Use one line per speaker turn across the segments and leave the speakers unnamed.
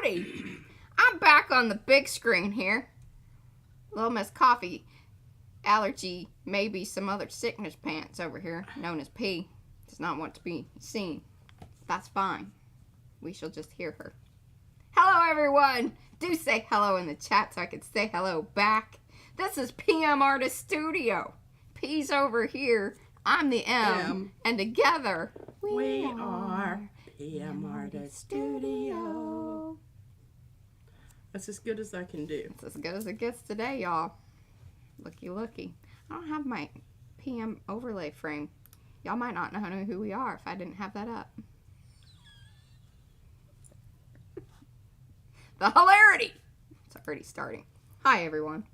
Howdy! I'm back on the big screen here. Little Miss Coffee allergy, maybe some other sickness pants over here, known as P, does not want to be seen. That's fine. We shall just hear her. Hello, everyone! Do say hello in the chat so I can say hello back. This is PM Artist Studio. P's over here. I'm the M. And together,
we are PM Artist Studio. That's as good as I can do.
It's as good as it gets today, y'all. Looky, looky. I don't have my PM overlay frame. Y'all might not know who we are if I didn't have that up. The hilarity! It's already starting. Hi, everyone.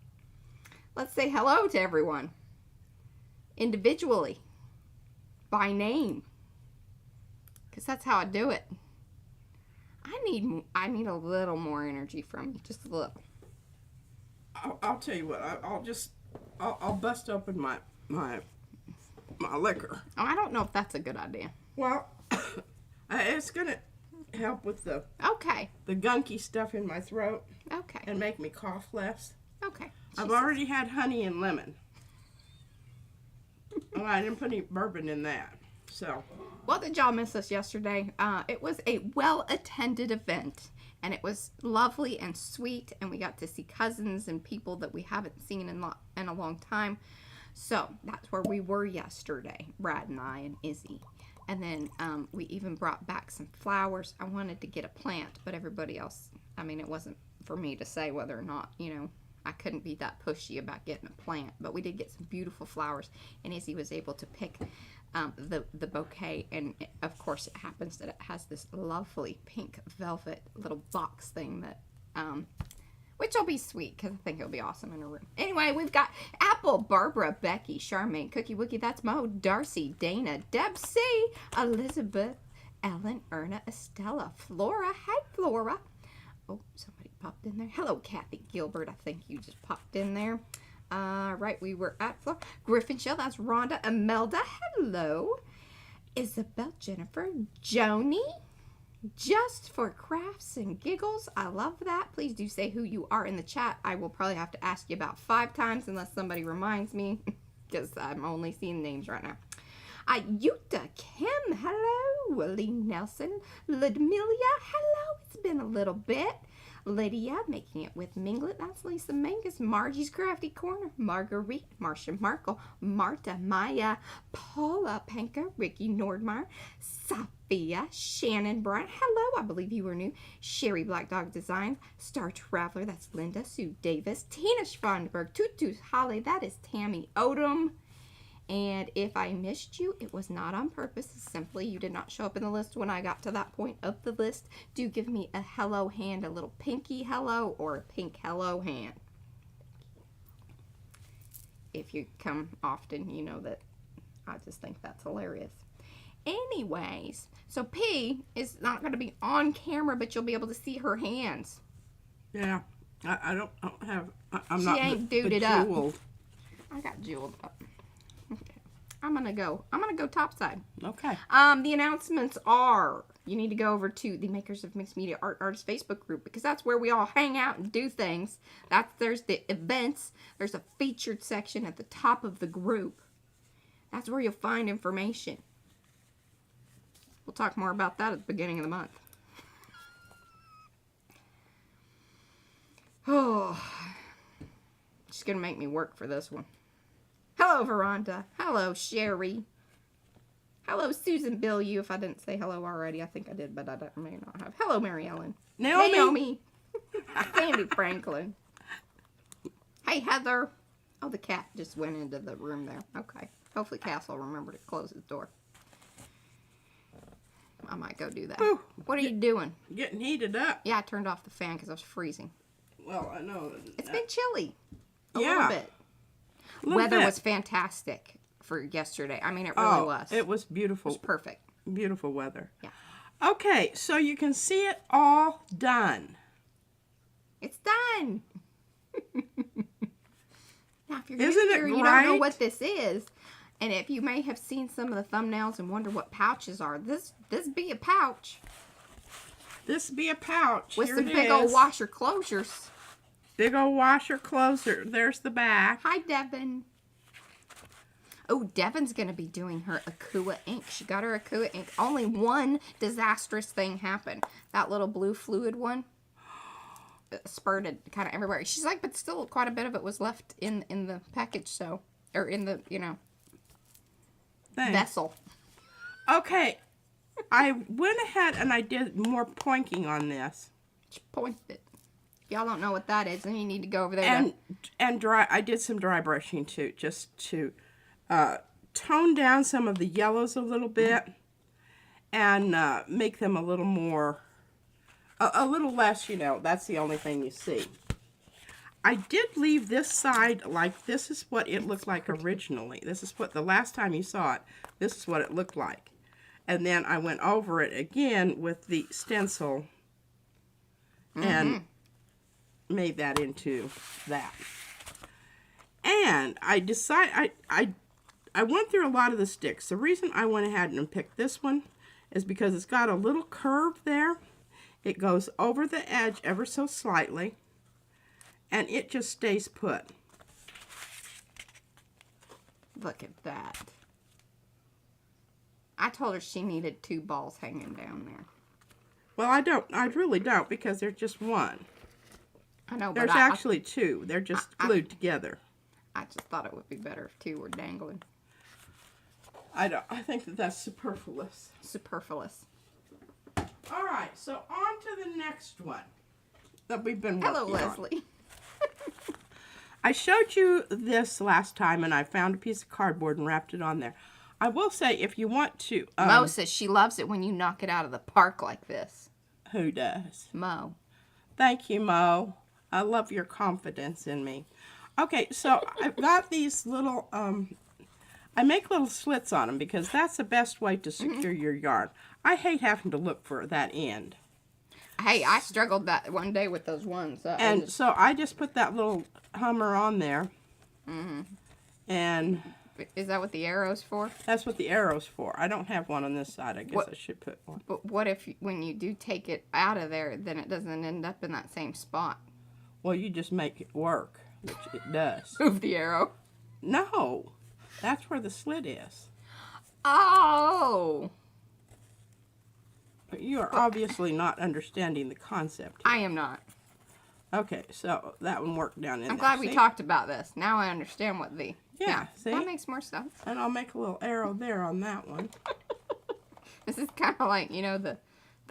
Let's say hello to everyone. Individually. By name. Because that's how I do it. I need a little more energy from you. Just a little.
I'll tell you what. I'll bust open my liquor.
Oh, I don't know if that's a good idea.
Well, it's gonna help with the gunky stuff in my throat.
Okay.
And make me cough less.
Okay.
I've already had honey and lemon. Oh, I didn't put any bourbon in that. So.
Well, did y'all miss us yesterday? It was a well-attended event, and it was lovely and sweet, and we got to see cousins and people that we haven't seen in a long time. So that's where we were yesterday, Brad and I and Izzy. And then we even brought back some flowers. I wanted to get a plant, but everybody else, I mean, it wasn't for me to say whether or not, you know, I couldn't be that pushy about getting a plant. But we did get some beautiful flowers, and Izzy was able to pick the bouquet, and of course it happens that it has this lovely pink velvet little box thing that which will be sweet because I think it'll be awesome in a room. Anyway, we've got Apple, Barbara, Becky, Charmaine, Cookie Wookie, that's Mo, Darcy, Dana, Deb C, Elizabeth, Ellen, Erna, Estella, Flora. Hi, Flora. Oh, somebody popped in there. Hello, Kathy Gilbert. I think you just popped in there. Right, we were at Flora. Griffin Shell, that's Rhonda, Imelda. Hello. Isabel, Jennifer, Joni. Just for crafts and giggles. I love that. Please do say who you are in the chat. I will probably have to ask you about 5 times unless somebody reminds me because I'm only seeing names right now. Yuta, Kim, hello. Lee Nelson, Ludmilla, hello. It's been a little bit. Lydia, making it with Minglet, that's Lisa Mangus, Margie's Crafty Corner, Marguerite, Marcia Markle, Marta, Maya, Paula Panka, Ricky Nordmeyer, Sophia, Shannon Bryant, hello, I believe you were new, Sherry Black Dog Design, Star Traveler, that's Linda, Sue Davis, Tina Schwanberg, Tutu's Holly, that is Tammy Odom. And if I missed you, it was not on purpose. Simply, you did not show up in the list when I got to that point of the list. Do give me a hello hand, a little pinky hello, or a pink hello hand. If you come often, you know that I just think that's hilarious. Anyways, so P is not going to be on camera, but you'll be able to see her hands.
Yeah, I don't have, I'm
she
not
ain't duded up. I got jeweled up. Okay. I'm gonna go topside.
Okay.
The announcements are you need to go over to the Makers of Mixed Media Art Artists Facebook group because that's where we all hang out and do things. There's the events. There's a featured section at the top of the group. That's where you'll find information. We'll talk more about that at the beginning of the month. Oh, she's gonna make me work for this one. Hello, Veranda. Hello, Sherry. Hello, Susan Bill. You, if I didn't say hello already, I think I did, but I may not have. Hello, Mary Ellen.
Naomi.
Sandy Franklin. Hey, Heather. Oh, the cat just went into the room there. Okay. Hopefully, Cass will remember to close his door. I might go do that. Whew. What are you doing?
Getting heated up.
Yeah, I turned off the fan because I was freezing.
Well, I know.
It's been chilly. A little bit. Weather was fantastic for yesterday. I mean, it really was.
It was beautiful.
It was perfect.
Beautiful weather.
Yeah.
Okay, so you can see it all done.
It's done. Now, if you're
Isn't
here,
it
you don't
great?
know what this is, and if you may have seen some of the thumbnails and wonder what pouches are, this be a pouch.
this be a pouch.
With
Here
some
it
big old
is.
washer closures.
Big old washer closer. There's the back.
Hi, Devin. Oh, Devin's going to be doing her Akua ink. She got her Akua ink. Only one disastrous thing happened. That little blue fluid one spurted kind of everywhere. She's like, but still quite a bit of it was left in the package, so, or in the, you know,
Thanks.
vessel.
Okay. I went ahead and I did more pointing on this.
She pointed it. If y'all don't know what that is, then you need to go over there.
And dry. I did some dry brushing too, just to tone down some of the yellows a little bit and make them a little more, a little less, you know, that's the only thing you see. I did leave this side like this is what it looked like originally. This is what, the last time you saw it, this is what it looked like. And then I went over it again with the stencil and made that into that. And I decided, I went through a lot of the sticks. The reason I went ahead and picked this one is because it's got a little curve there. It goes over the edge ever so slightly, and it just stays put.
Look at that. I told her she needed 2 balls hanging down there.
Well, I really don't, because there's just one.
I know, but
There's actually 2. They're just glued together.
I just thought it would be better if 2 were dangling.
I think that's superfluous.
Superfluous.
All right, so on to the next one that we've been working on.
Hello, Leslie.
I showed you this last time, and I found a piece of cardboard and wrapped it on there. I will say, if you want to...
Mo says she loves it when you knock it out of the park like this.
Who does?
Mo.
Thank you, Mo. I love your confidence in me. Okay, so I've got these little... I make little slits on them because that's the best way to secure your yarn. I hate having to look for that end.
Hey, I struggled that one day with those ones.
So I just put that little hummer on there. And...
Is that what the arrow's for?
That's what the arrow's for. I don't have one on this side. I guess I should put one.
But what if when you do take it out of there, then it doesn't end up in that same spot?
Well, you just make it work, which it does.
Move the arrow.
No, that's where the slit is.
Oh!
But you are obviously not understanding the concept here.
I am not.
Okay, so that one worked down in there.
I'm glad we talked about this. Now I understand what the...
Yeah, see?
That makes more sense.
And I'll make a little arrow there on that one.
This is kind of like, you know, the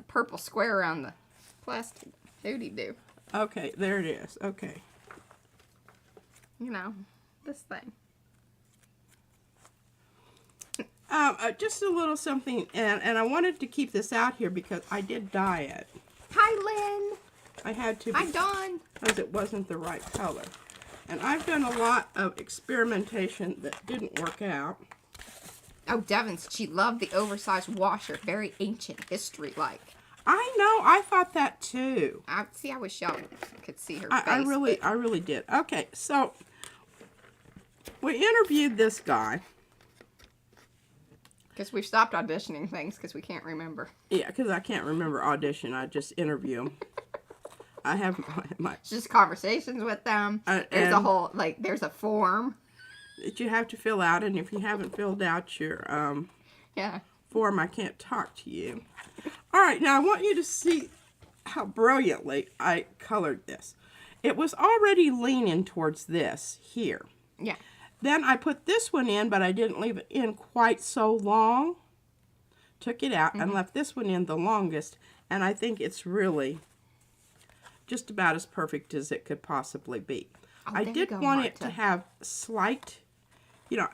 purple square around the plastic doody-doo.
Okay, there it is. Okay.
You know, this thing.
Just a little something, and I wanted to keep this out here because I did dye it.
Hi, Lynn.
I had to
Hi, Dawn.
because it wasn't the right color. And I've done a lot of experimentation that didn't work out.
Oh, Devon's, she loved the oversized washer. Very ancient history-like.
I know. I thought that too.
I wish y'all could see her face.
I really did. Okay, so we interviewed this guy.
Because we've stopped auditioning things because we can't remember.
Yeah, because I can't remember audition. I just interview him. I have my
It's just conversations with them. There's a whole, like, there's a form.
that you have to fill out, and if you haven't filled out your form, I can't talk to you. All right, now I want you to see how brilliantly I colored this. It was already leaning towards this here.
Yeah.
Then I put this one in, but I didn't leave it in quite so long. Took it out and left this one in the longest, and I think it's really just about as perfect as it could possibly be.
Oh,
I did want it to have slight, you know,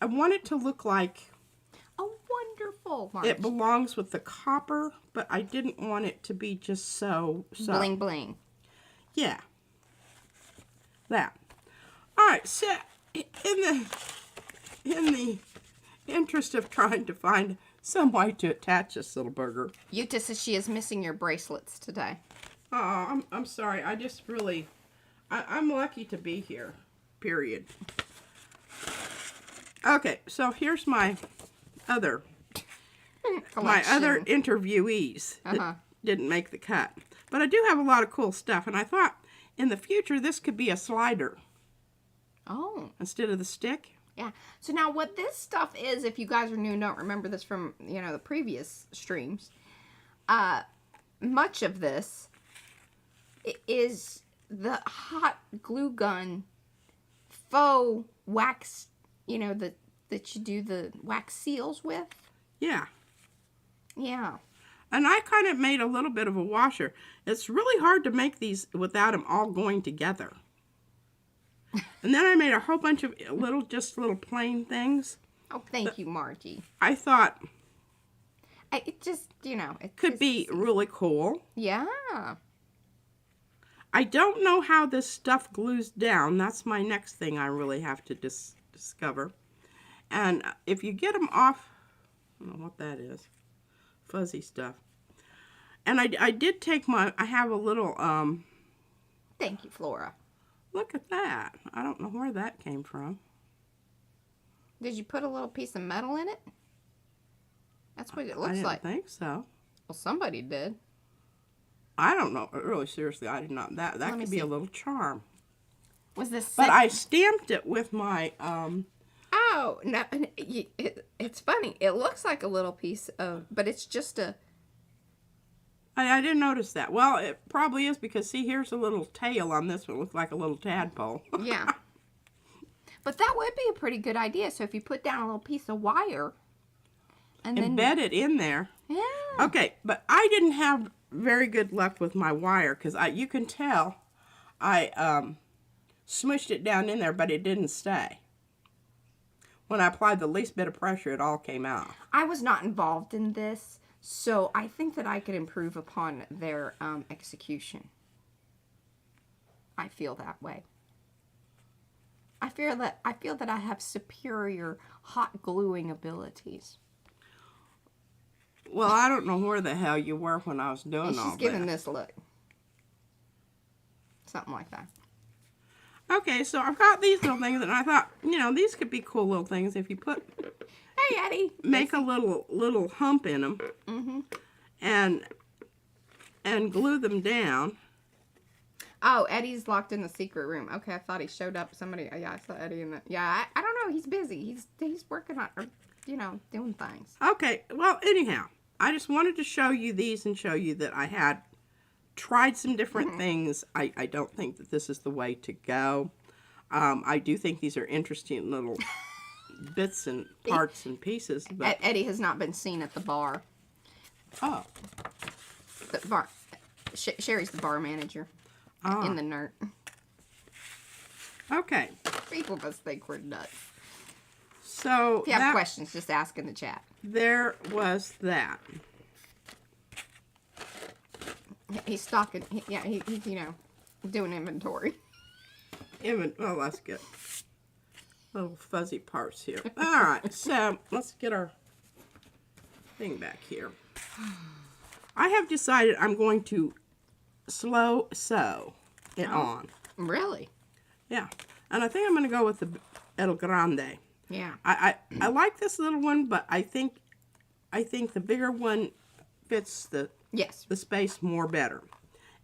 I want it to look like
Oh, wonderful, Marge.
it belongs with the copper, but I didn't want it to be just so.
Bling, bling.
Yeah. That. All right, so in the interest of trying to find some way to attach this little burger.
Yuta says she is missing your bracelets today.
Oh, I'm sorry. I just really, I'm lucky to be here, period. Okay, so here's my other
Collection.
interviewees. didn't make the cut. But I do have a lot of cool stuff, and I thought in the future this could be a slider.
Oh.
Instead of the stick.
Yeah. So now what this stuff is, if you guys are new and don't remember this from, you know, the previous streams, much of this is the hot glue gun faux wax, you know, that you do the wax seals with.
Yeah.
Yeah.
And I kind of made a little bit of a washer. It's really hard to make these without them all going together. And then I made a whole bunch of just little plain things.
Oh, thank you, Margie.
I thought
It just, you know, it
could be really cool.
Yeah.
I don't know how this stuff glues down. That's my next thing I really have to discover. And if you get them off, I don't know what that is. Fuzzy stuff. And I did take I have a little,
Thank you, Flora.
look at that. I don't know where that came from.
Did you put a little piece of metal in it? That's what it looks
I
like.
didn't think so.
Well, somebody did.
I don't know. Really, seriously, I did not. That
Let me
could be
see.
a little charm.
Was this?
But I stamped it with my,
Oh, no, it's funny. It looks like a little piece of, but it's just a...
I didn't notice that. Well, it probably is because, see, here's a little tail on this one. It looks like a little tadpole.
Yeah. But that would be a pretty good idea. So if you put down a little piece of wire and then...
Embed it in there.
Yeah.
Okay, but I didn't have very good luck with my wire because you can tell I smushed it down in there, but it didn't stay. When I applied the least bit of pressure, it all came out.
I was not involved in this, so I think that I could improve upon their execution. I feel that way. I feel that I have superior hot gluing abilities.
Well, I don't know where the hell you were when I was doing
And
all
she's
that.
giving this look. Something like that.
Okay, so I've got these little things, and I thought, you know, these could be cool little things if you
Hey, Eddie.
make a little hump in them, and glue them down.
Oh, Eddie's locked in the secret room. Okay, I thought he showed up. Somebody, yeah, I saw Eddie in the. Yeah, I don't know. He's busy. He's working on, or, you know, doing things.
Okay, well, anyhow, I just wanted to show you these and show you that I had tried some different things. I don't think that this is the way to go. I do think these are interesting little bits and parts and pieces. But
Eddie has not been seen at the bar.
oh,
The bar. Sherry's the bar manager in the NERT.
okay.
People must think we're nuts.
So
If you have questions, just ask in the chat.
there was that.
He's stocking. He's you know, doing inventory.
Well, that's good. Little fuzzy parts here. All right, so let's get our thing back here. I have decided I'm going to slow sew it on.
Really?
Yeah, and I think I'm going to go with the El Grande.
Yeah.
I like this little one, but I think the bigger one fits the
Yes.
space more better.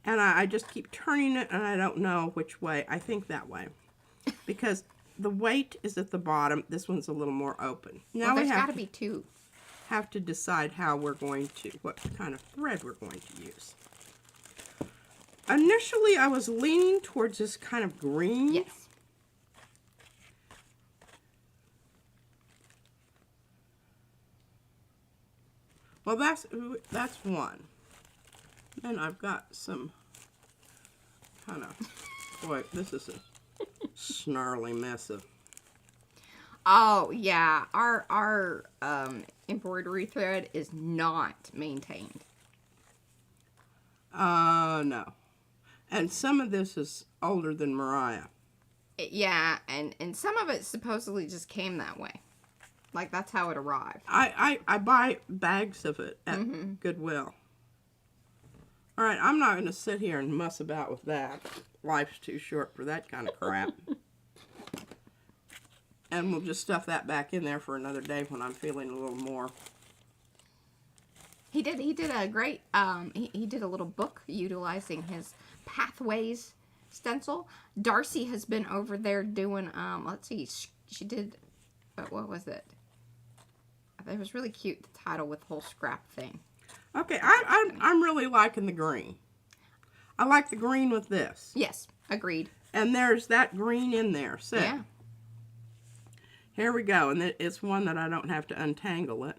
And I just keep turning it, and I don't know which way. I think that way. Because the weight is at the bottom. This one's a little more open. Now
Well, there's
we
got to be two.
have to decide how we're going to, what kind of thread we're going to use. Initially, I was leaning towards this kind of green.
Yes.
Well, that's one. Then I've got some kind of, boy, this is a snarly mess of.
Oh yeah, our embroidery thread is not maintained.
No. And some of this is older than Mariah.
Yeah, and some of it supposedly just came that way. Like, that's how it arrived.
I buy bags of it at Goodwill. All right, I'm not going to sit here and muss about with that. Life's too short for that kind of crap. And we'll just stuff that back in there for another day when I'm feeling a little more
He did a great, he did a little book utilizing his Pathways stencil. Darcy has been over there doing, let's see, she did, what was it? It was really cute, the title with the whole scrap thing.
Okay, I'm really liking the green. I like the green with this.
Yes, agreed.
And there's that green in there. So,
yeah.
Here we go. And it's one that I don't have to untangle it.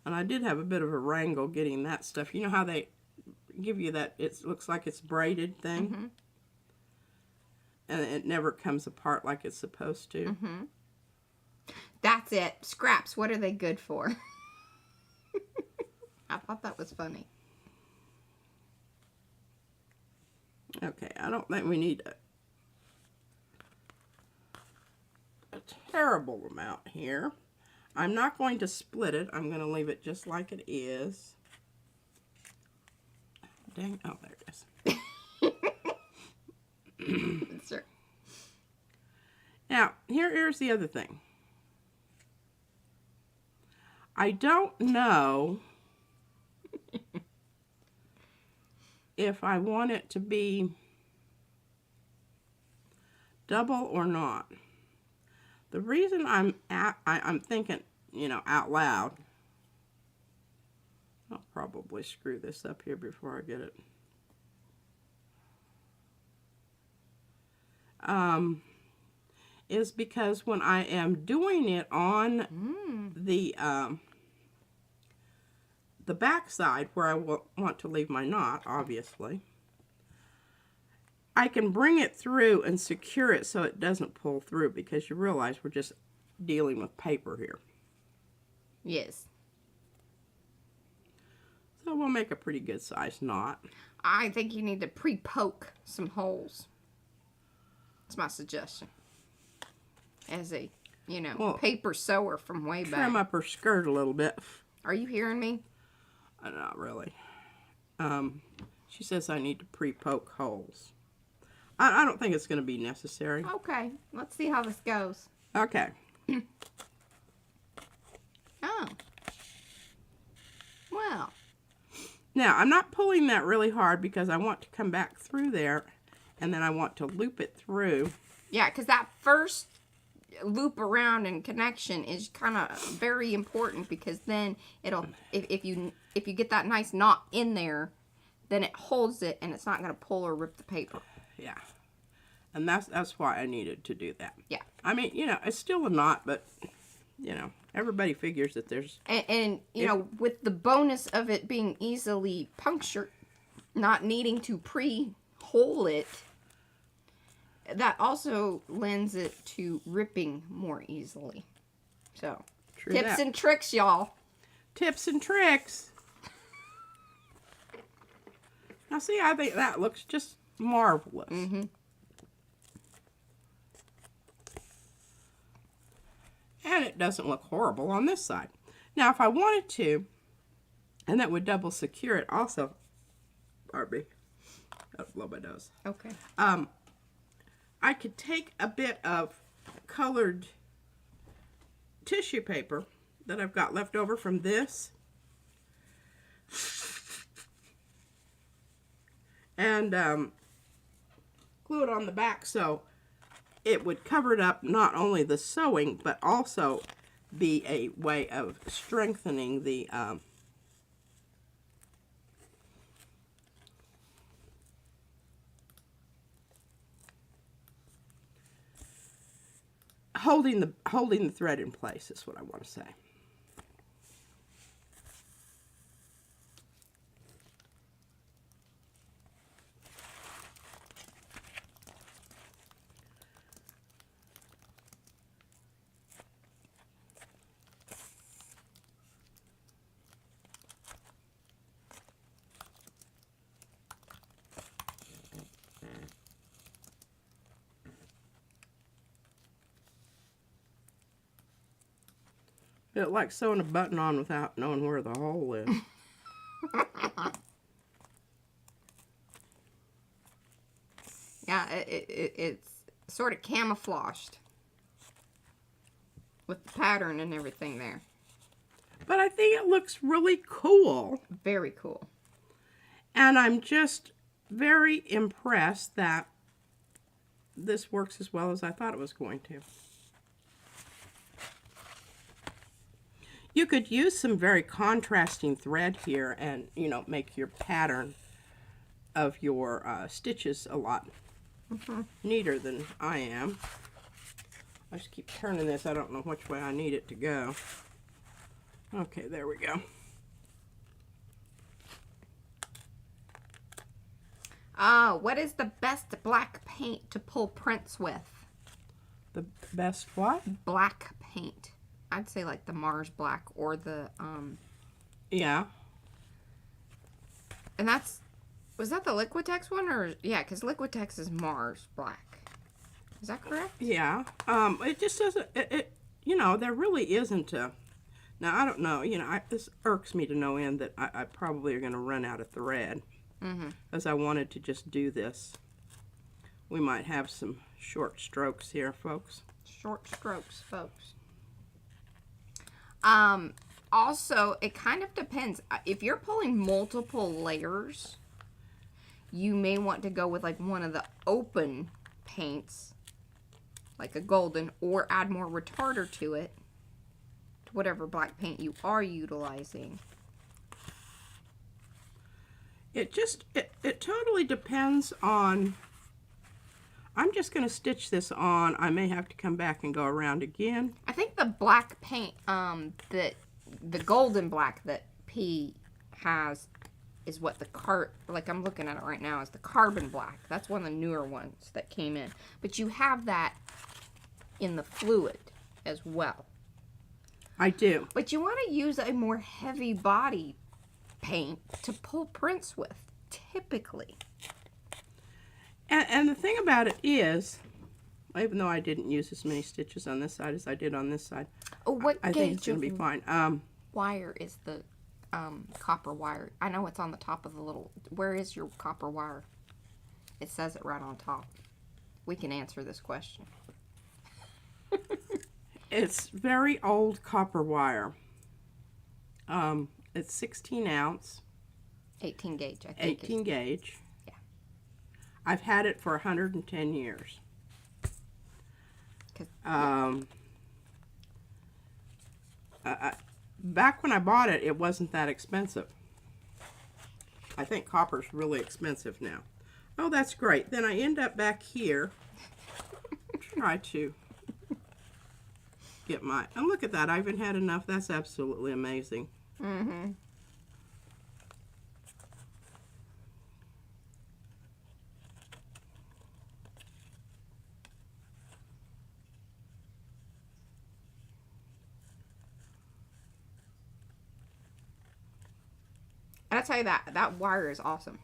And I did have a bit of a wrangle getting that stuff. You know how they give you that, it looks like it's braided thing?
Mm-hmm.
And it never comes apart like it's supposed to.
Mm-hmm. That's it. Scraps, what are they good for? I thought that was funny.
Okay, I don't think we need a terrible amount here. I'm not going to split it. I'm going to leave it just like it is. Dang, oh, there it is.
Sure.
Now, here's the other thing. I don't know if I want it to be double or not. The reason I'm thinking, you know, out loud, I'll probably screw this up here before I get it. Is because when I am doing it on the back side where I want to leave my knot, obviously, I can bring it through and secure it so it doesn't pull through, because you realize we're just dealing with paper here.
Yes.
So we'll make a pretty good sized knot.
I think you need to pre-poke some holes. That's my suggestion. As a, you know,
Well,
paper sewer from way back.
Trim up her skirt a little bit.
Are you hearing me?
Not really. She says I need to pre-poke holes. I don't think it's going to be necessary.
Okay, let's see how this goes.
Okay.
Oh. Well.
Now, I'm not pulling that really hard because I want to come back through there, and then I want to loop it through.
Yeah, because that first loop around and connection is kind of very important, because then it'll, if you get that nice knot in there, then it holds it and it's not going to pull or rip the paper.
Yeah. And that's why I needed to do that.
Yeah.
I mean, you know, it's still a knot, but, you know, everybody figures that there's...
And you know, with the bonus of it being easily punctured, not needing to pre-hole it, that also lends it to ripping more easily. So,
True
tips
that.
and tricks, y'all.
Tips and tricks. Now, see, I think that looks just marvelous.
Mm-hmm.
And it doesn't look horrible on this side. Now, if I wanted to, and that would double secure it also, pardon me, that'll blow my nose.
Okay.
I could take a bit of colored tissue paper that I've got left over from this and glue it on the back so it would cover it up, not only the sewing, but also be a way of strengthening the holding the thread in place is what I want to say. It's like sewing a button on without knowing where the hole is.
Yeah, it's sort of camouflaged. with the pattern and everything there.
But I think it looks really cool.
Very cool.
And I'm just very impressed that this works as well as I thought it was going to. You could use some very contrasting thread here and, you know, make your pattern of your stitches a lot neater than I am. I just keep turning this. I don't know which way I need it to go. Okay, there we go.
What is the best black paint to pull prints with?
The best what?
Black paint. I'd say like the Mars Black or the,
Yeah.
And was that the Liquitex one? Or, yeah, because Liquitex is Mars Black. Is that correct?
Yeah. It just doesn't, you know, there really isn't a, now I don't know, you know, this irks me to no end that I probably are going to run out of thread. As I wanted to just do this. We might have some short strokes here, folks.
Short strokes, folks. Also, it kind of depends. If you're pulling multiple layers, you may want to go with like one of the open paints, like a golden, or add more retarder to it, to whatever black paint you are utilizing.
It just, it totally depends on, I'm just going to stitch this on. I may have to come back and go around again.
I think the black paint, the golden black that P has is what like I'm looking at it right now, is the carbon black. That's one of the newer ones that came in. But you have that in the fluid as well.
I do.
But you want to use a more heavy body paint to pull prints with, typically.
And the thing about it is, even though I didn't use as many stitches on this side as I did on this side, I think it's going to be fine.
Wire is the copper wire? I know it's on the top of the little, where is your copper wire? It says it right on top. We can answer this question.
It's very old copper wire. It's 16 ounce.
18 gauge, I think.
18 gauge.
Yeah.
I've had it for 110 years. Back when I bought it, it wasn't that expensive. I think copper's really expensive now. Oh, that's great. Then I end up back here. Try to get my, and look at that. I even had enough. That's absolutely amazing.
Mm-hmm. And I'll tell you that wire is awesome.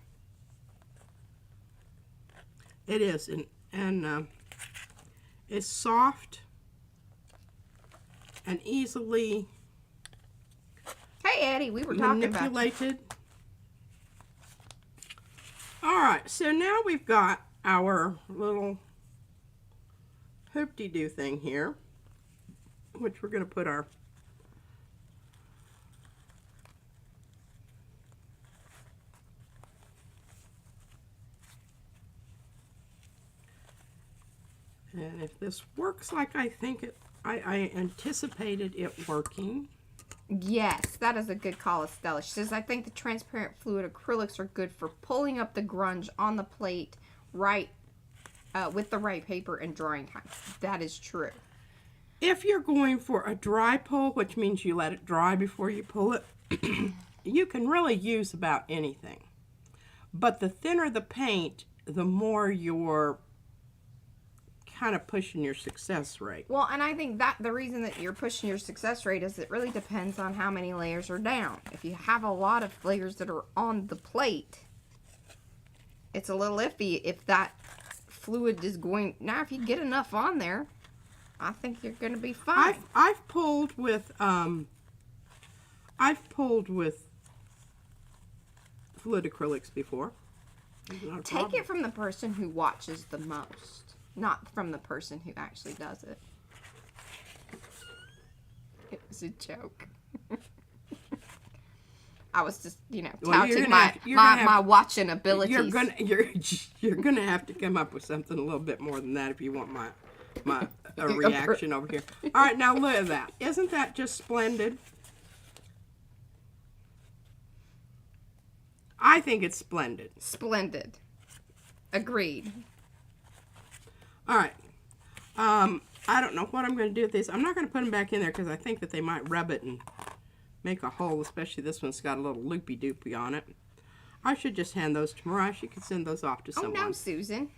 It is, and it's soft and easily
Hey, Eddie, we were talking about
manipulated. All right, so now we've got our little hoop-de-doo thing here, which we're going to put our and if this works like I think it, I anticipated it working.
Yes, that is a good call, Estella. She says, I think the transparent fluid acrylics are good for pulling up the grunge on the plate right with the right paper and drying time. That is true.
If you're going for a dry pull, which means you let it dry before you pull it, you can really use about anything. But the thinner the paint, the more you're kind of pushing your success rate.
Well, and I think that the reason that you're pushing your success rate is it really depends on how many layers are down. If you have a lot of layers that are on the plate, it's a little iffy if that fluid is going. Now, if you get enough on there, I think you're going to be fine.
I've pulled with fluid acrylics before.
Take it from the person who watches the most, not from the person who actually does it. was a joke. I was just, you know,
Well,
touting my watching abilities.
You're gonna have to come up with something a little bit more than that if you want my reaction over here. All right, now look at that. Isn't that just splendid? I think it's splendid.
Splendid. Agreed.
All right. I don't know what I'm going to do with these. I'm not going to put them back in there because I think that they might rub it and make a hole, especially this one's got a little loopy-doopy on it. I should just hand those to Mariah. She could send those off to someone.
Oh, no, Susan.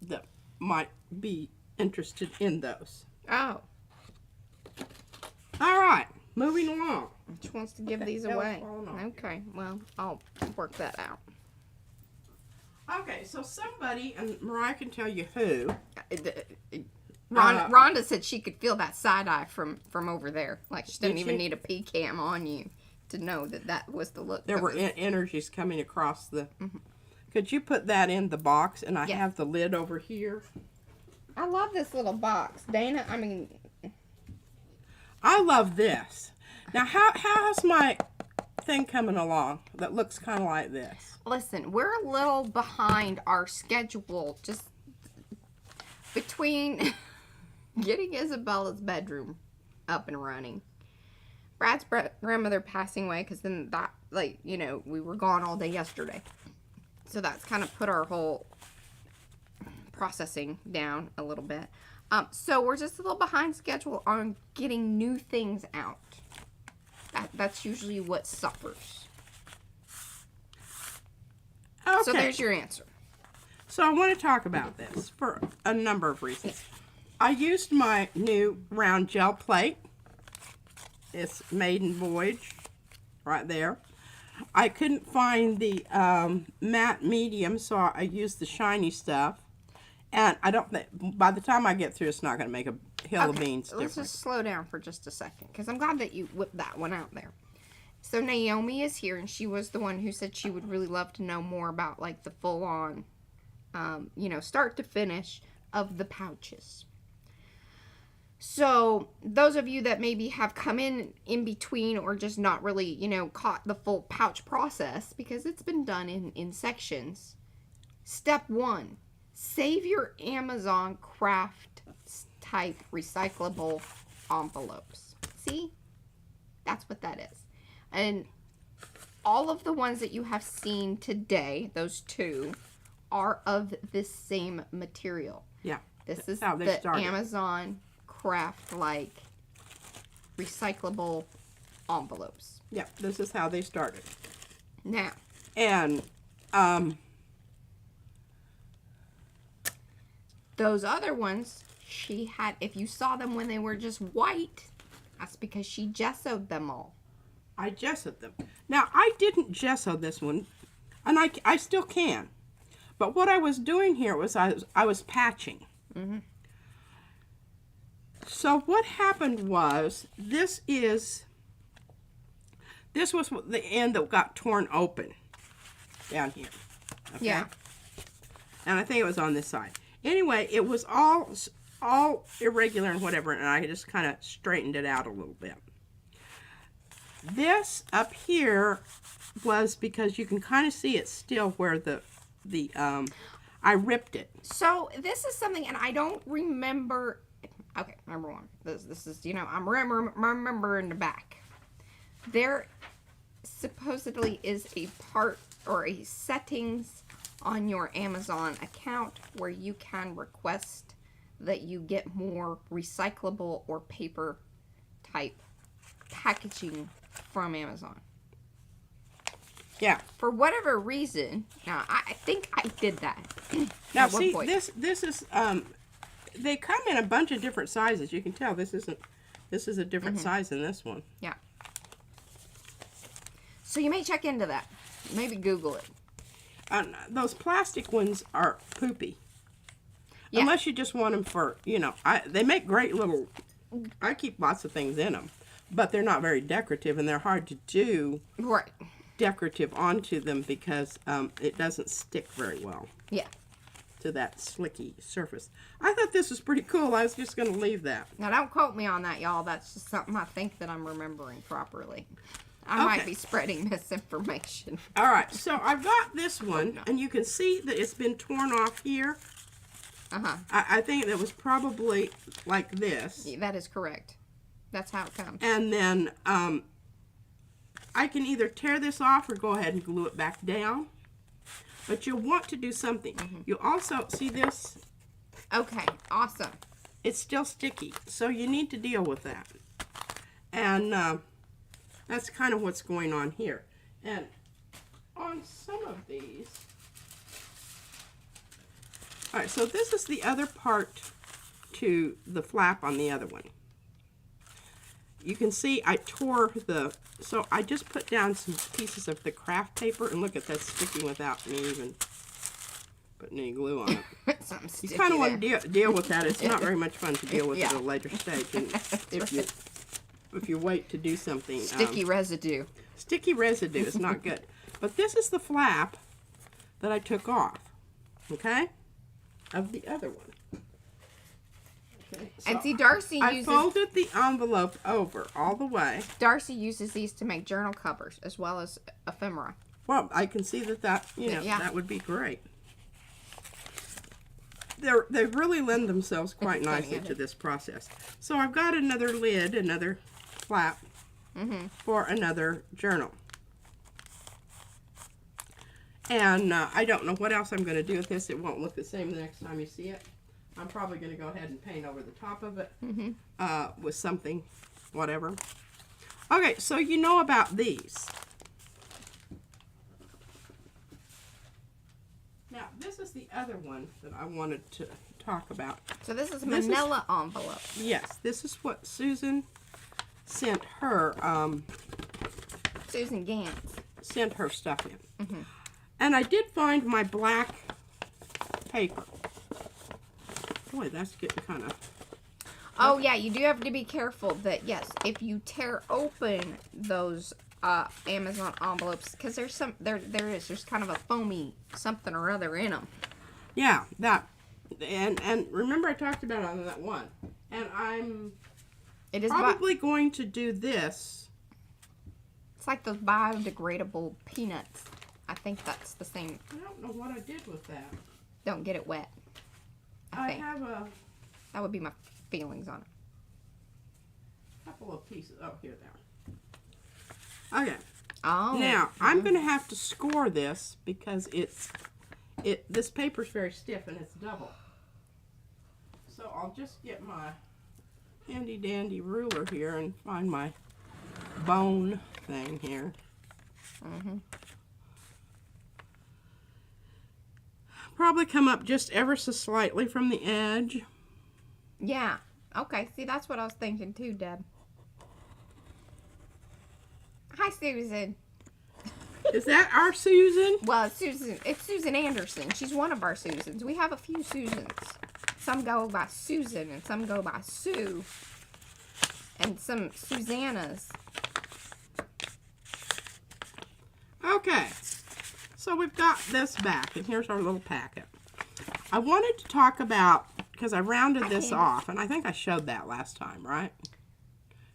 That might be interested in those.
Oh.
All right. Moving along.
She wants to give these away. Okay, well, I'll work that out.
Okay, so somebody, and Mariah can tell you who.
Rhonda said she could feel that side eye from over there. Like she didn't even need a P cam on you to know that was the look.
There were energies coming across the. Could you put that in the box? And I have the lid over here.
I love this little box, Dana.
I love this. Now, how's my thing coming along that looks kind of like this?
Listen, we're a little behind our schedule just between getting Isabella's bedroom up and running. Brad's grandmother passing away because then that, like, you know, we were gone all day yesterday. So that's kind of put our whole processing down a little bit. So we're just a little behind schedule on getting new things out. That's usually what suffers.
Okay.
So there's your answer.
So I want to talk about this for a number of reasons. I used my new round gel plate. It's Maiden Voyage right there. I couldn't find the matte medium, so I used the shiny stuff. And I don't think, by the time I get through, it's not going to make a hill of beans difference.
Let's just slow down for just a second, because I'm glad that you whipped that one out there. So Naomi is here, and she was the one who said she would really love to know more about, like, the full-on, you know, start to finish of the pouches. So those of you that maybe have come in between or just not really, you know, caught the full pouch process, because it's been done in sections. Step 1. Save your Amazon craft type recyclable envelopes. See? That's what that is. And all of the ones that you have seen today, those two, are of this same material.
Yeah.
This is the Amazon craft like recyclable envelopes.
Yeah, this is how they started.
Now.
And
those other ones, she had, if you saw them when they were just white, that's because she gessoed them all.
I gessoed them. Now, I didn't gesso this one, and I still can. But what I was doing here was I was patching.
Mm-hmm.
So what happened was, this was the end that got torn open down here. Okay?
Yeah.
And I think it was on this side. Anyway, it was all irregular and whatever, and I just kind of straightened it out a little bit. This up here was because you can kind of see it still where I ripped it.
So this is something, and I don't remember. Okay, number one, this is, you know, I'm remembering the back. There supposedly is a part or a settings on your Amazon account where you can request that you get more recyclable or paper type packaging from Amazon.
Yeah.
For whatever reason, now I think I did that.
Now see, this is they come in a bunch of different sizes. You can tell this is a different size than this one.
Yeah. So you may check into that. Maybe Google it.
Those plastic ones are poopy. Yeah. Unless you just want them for, you know, they make great little, I keep lots of things in them, but they're not very decorative, and they're hard to do decorative onto them because it doesn't stick very well.
Yeah.
to that slicky surface. I thought this was pretty cool. I was just going to leave that.
Now, don't quote me on that, y'all. That's just something I think that I'm remembering properly. I might be spreading misinformation.
All right, so I've got this one, and you can see that it's been torn off here.
Uh-huh.
I think that was probably like this.
Yeah, that is correct. That's how it comes.
And then I can either tear this off or go ahead and glue it back down. But you'll want to do something. You also, see this?
Okay, awesome.
It's still sticky, so you need to deal with that. And that's kind of what's going on here. And on some of these, all right, so this is the other part to the flap on the other one. You can see I tore so I just put down some pieces of the craft paper, and look at that sticking without me even putting any glue on it. You kind of want to deal with that. It's not very much fun to deal with at a later stage. And if you wait to do something.
Sticky residue.
Sticky residue is not good. But this is the flap that I took off, okay, of the other one. Okay, so
and see, Darcy
I folded the envelope over all the way.
Darcy uses these to make journal covers as well as ephemera.
Well, I can see that that would be great. They really lend themselves quite nicely to this process. So I've got another lid, another flap for another journal. And I don't know what else I'm going to do with this. It won't look the same the next time you see it. I'm probably going to go ahead and paint over the top of it with something, whatever. Okay, so you know about these. Now, this is the other one that I wanted to talk about.
So this is manila envelope.
Yes, this is what Susan sent her.
Susan Gantz.
Sent her stuff in. And I did find my black paper. Boy, that's getting kind of...
Oh, yeah, you do have to be careful that, yes, if you tear open those Amazon envelopes, because there's there's kind of a foamy something or other in them.
Yeah, that. And remember I talked about it on that one. And I'm probably going to do this.
It's like those biodegradable peanuts. I think that's the same.
I don't know what I did with that.
Don't get it wet. I think.
Have a...
That would be my feelings on it.
Couple of pieces. Oh, here they are. Okay.
Oh.
Now, I'm going to have to score this because this paper's very stiff and it's double. So I'll just get my handy dandy ruler here and find my bone thing here. Probably come up just ever so slightly from the edge.
Yeah. Okay. See, that's what I was thinking too, Deb. Hi, Susan.
Is that our Susan?
Well, it's Susan Anderson. She's one of our Susans. We have a few Susans. Some go by Susan and some go by Sue. And some Susannas.
Okay. So we've got this back, and here's our little packet. I wanted to talk about, because I rounded this off, and I think I showed that last time, right?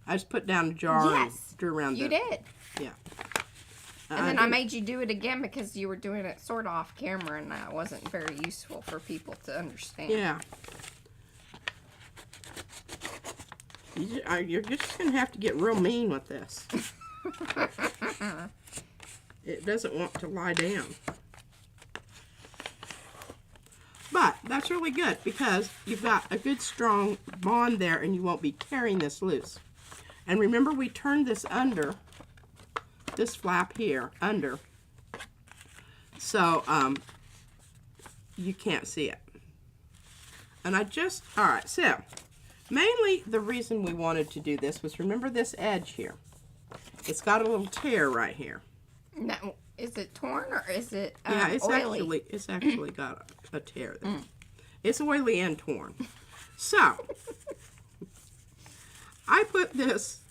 I just put down a jar and drew around
you did.
Yeah.
And then I made you do it again because you were doing it sort of off camera, and that wasn't very useful for people to understand.
Yeah. You're just going to have to get real mean with this. It doesn't want to lie down. But that's really good because you've got a good strong bond there and you won't be tearing this loose. And remember, we turned this under, this flap here, under, so you can't see it. And all right, so mainly the reason we wanted to do this was, remember this edge here? It's got a little tear right here.
Now, is it torn or is it
yeah, it's
oily?
It's actually got a tear there. It's oily and torn. So I put this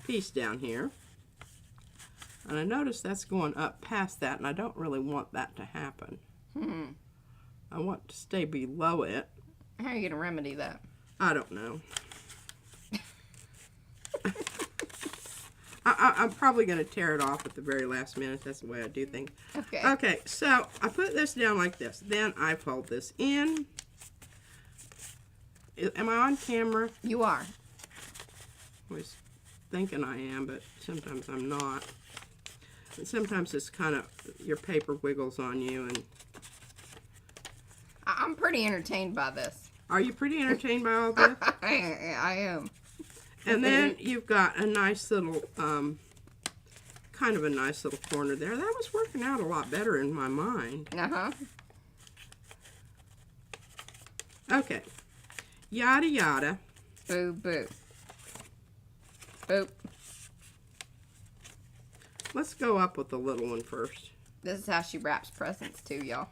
piece down here, and I notice that's going up past that, and I don't really want that to happen. I want to stay below it.
How are you going to remedy that?
I don't know. I'm probably going to tear it off at the very last minute. That's the way I do things.
Okay.
Okay, so I put this down like this. Then I fold this in. Am I on camera?
You are.
I was thinking I am, but sometimes I'm not. And sometimes it's kind of, your paper wiggles on you. And
I'm pretty entertained by this.
are you pretty entertained by all this?
I am.
And then you've got a nice little, kind of a nice little corner there. That was working out a lot better in my mind.
Uh-huh.
Okay. Yada yada.
Boo, boo. Boop.
Let's go up with the little one first.
This is how she wraps presents too, y'all.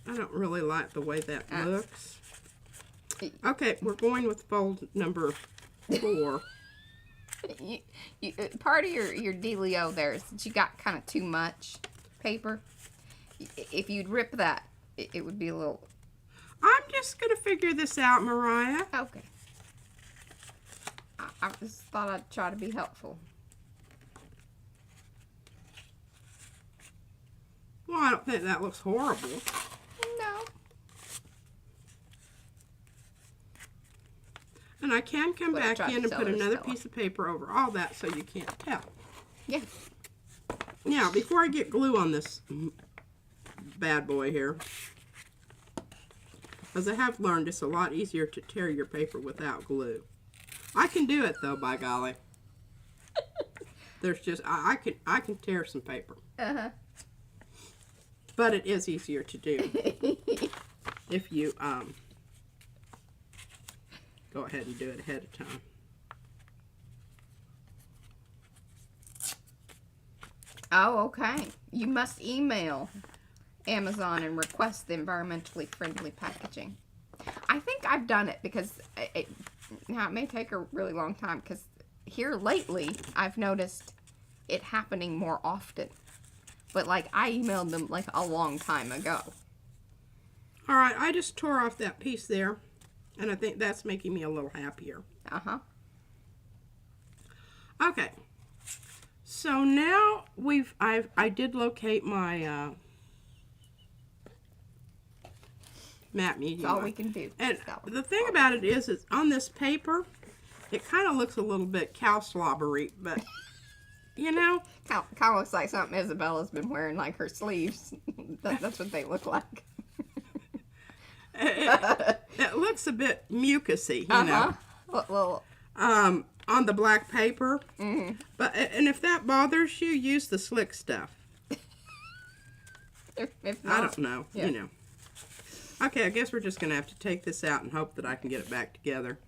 I don't really like the way that looks. Okay, we're going with fold number 4.
Part of your dealio there is that you got kind of too much paper. If you'd rip that, it would be a little...
I'm just going to figure this out, Mariah.
Okay. I just thought I'd try to be helpful.
Well, I don't think that looks horrible.
No.
And I can come
But I
back
tried
in
to
and put
tell her,
another
Stella.
piece of paper over all that so you can't tell.
Yeah.
Now, before I get glue on this bad boy here, as I have learned, it's a lot easier to tear your paper without glue. I can do it though, by golly. There's just I can tear some paper.
Uh-huh.
But it is easier to do if you go ahead and do it ahead of time.
Oh, okay. You must email Amazon and request the environmentally friendly packaging. I think I've done it because now it may take a really long time because here lately I've noticed it happening more often. But like I emailed them like a long time ago.
All right, I just tore off that piece there, and I think that's making me a little happier.
Uh-huh.
Okay. So now I did locate my matte medium.
That's all we can do.
And
Stella.
the thing about it is on this paper, it kind of looks a little bit cow slobbery, but you know,
Kind of looks like something Isabella's been wearing, like her sleeves. That's what they look like.
it looks a bit mucusy, you know,
Well,
on the black paper.
mm-hmm.
But and if that bothers you, use the slick stuff.
if not,
I don't know,
yeah.
you know. Okay, I guess we're just gonna have to take this out and hope that I can get it back together.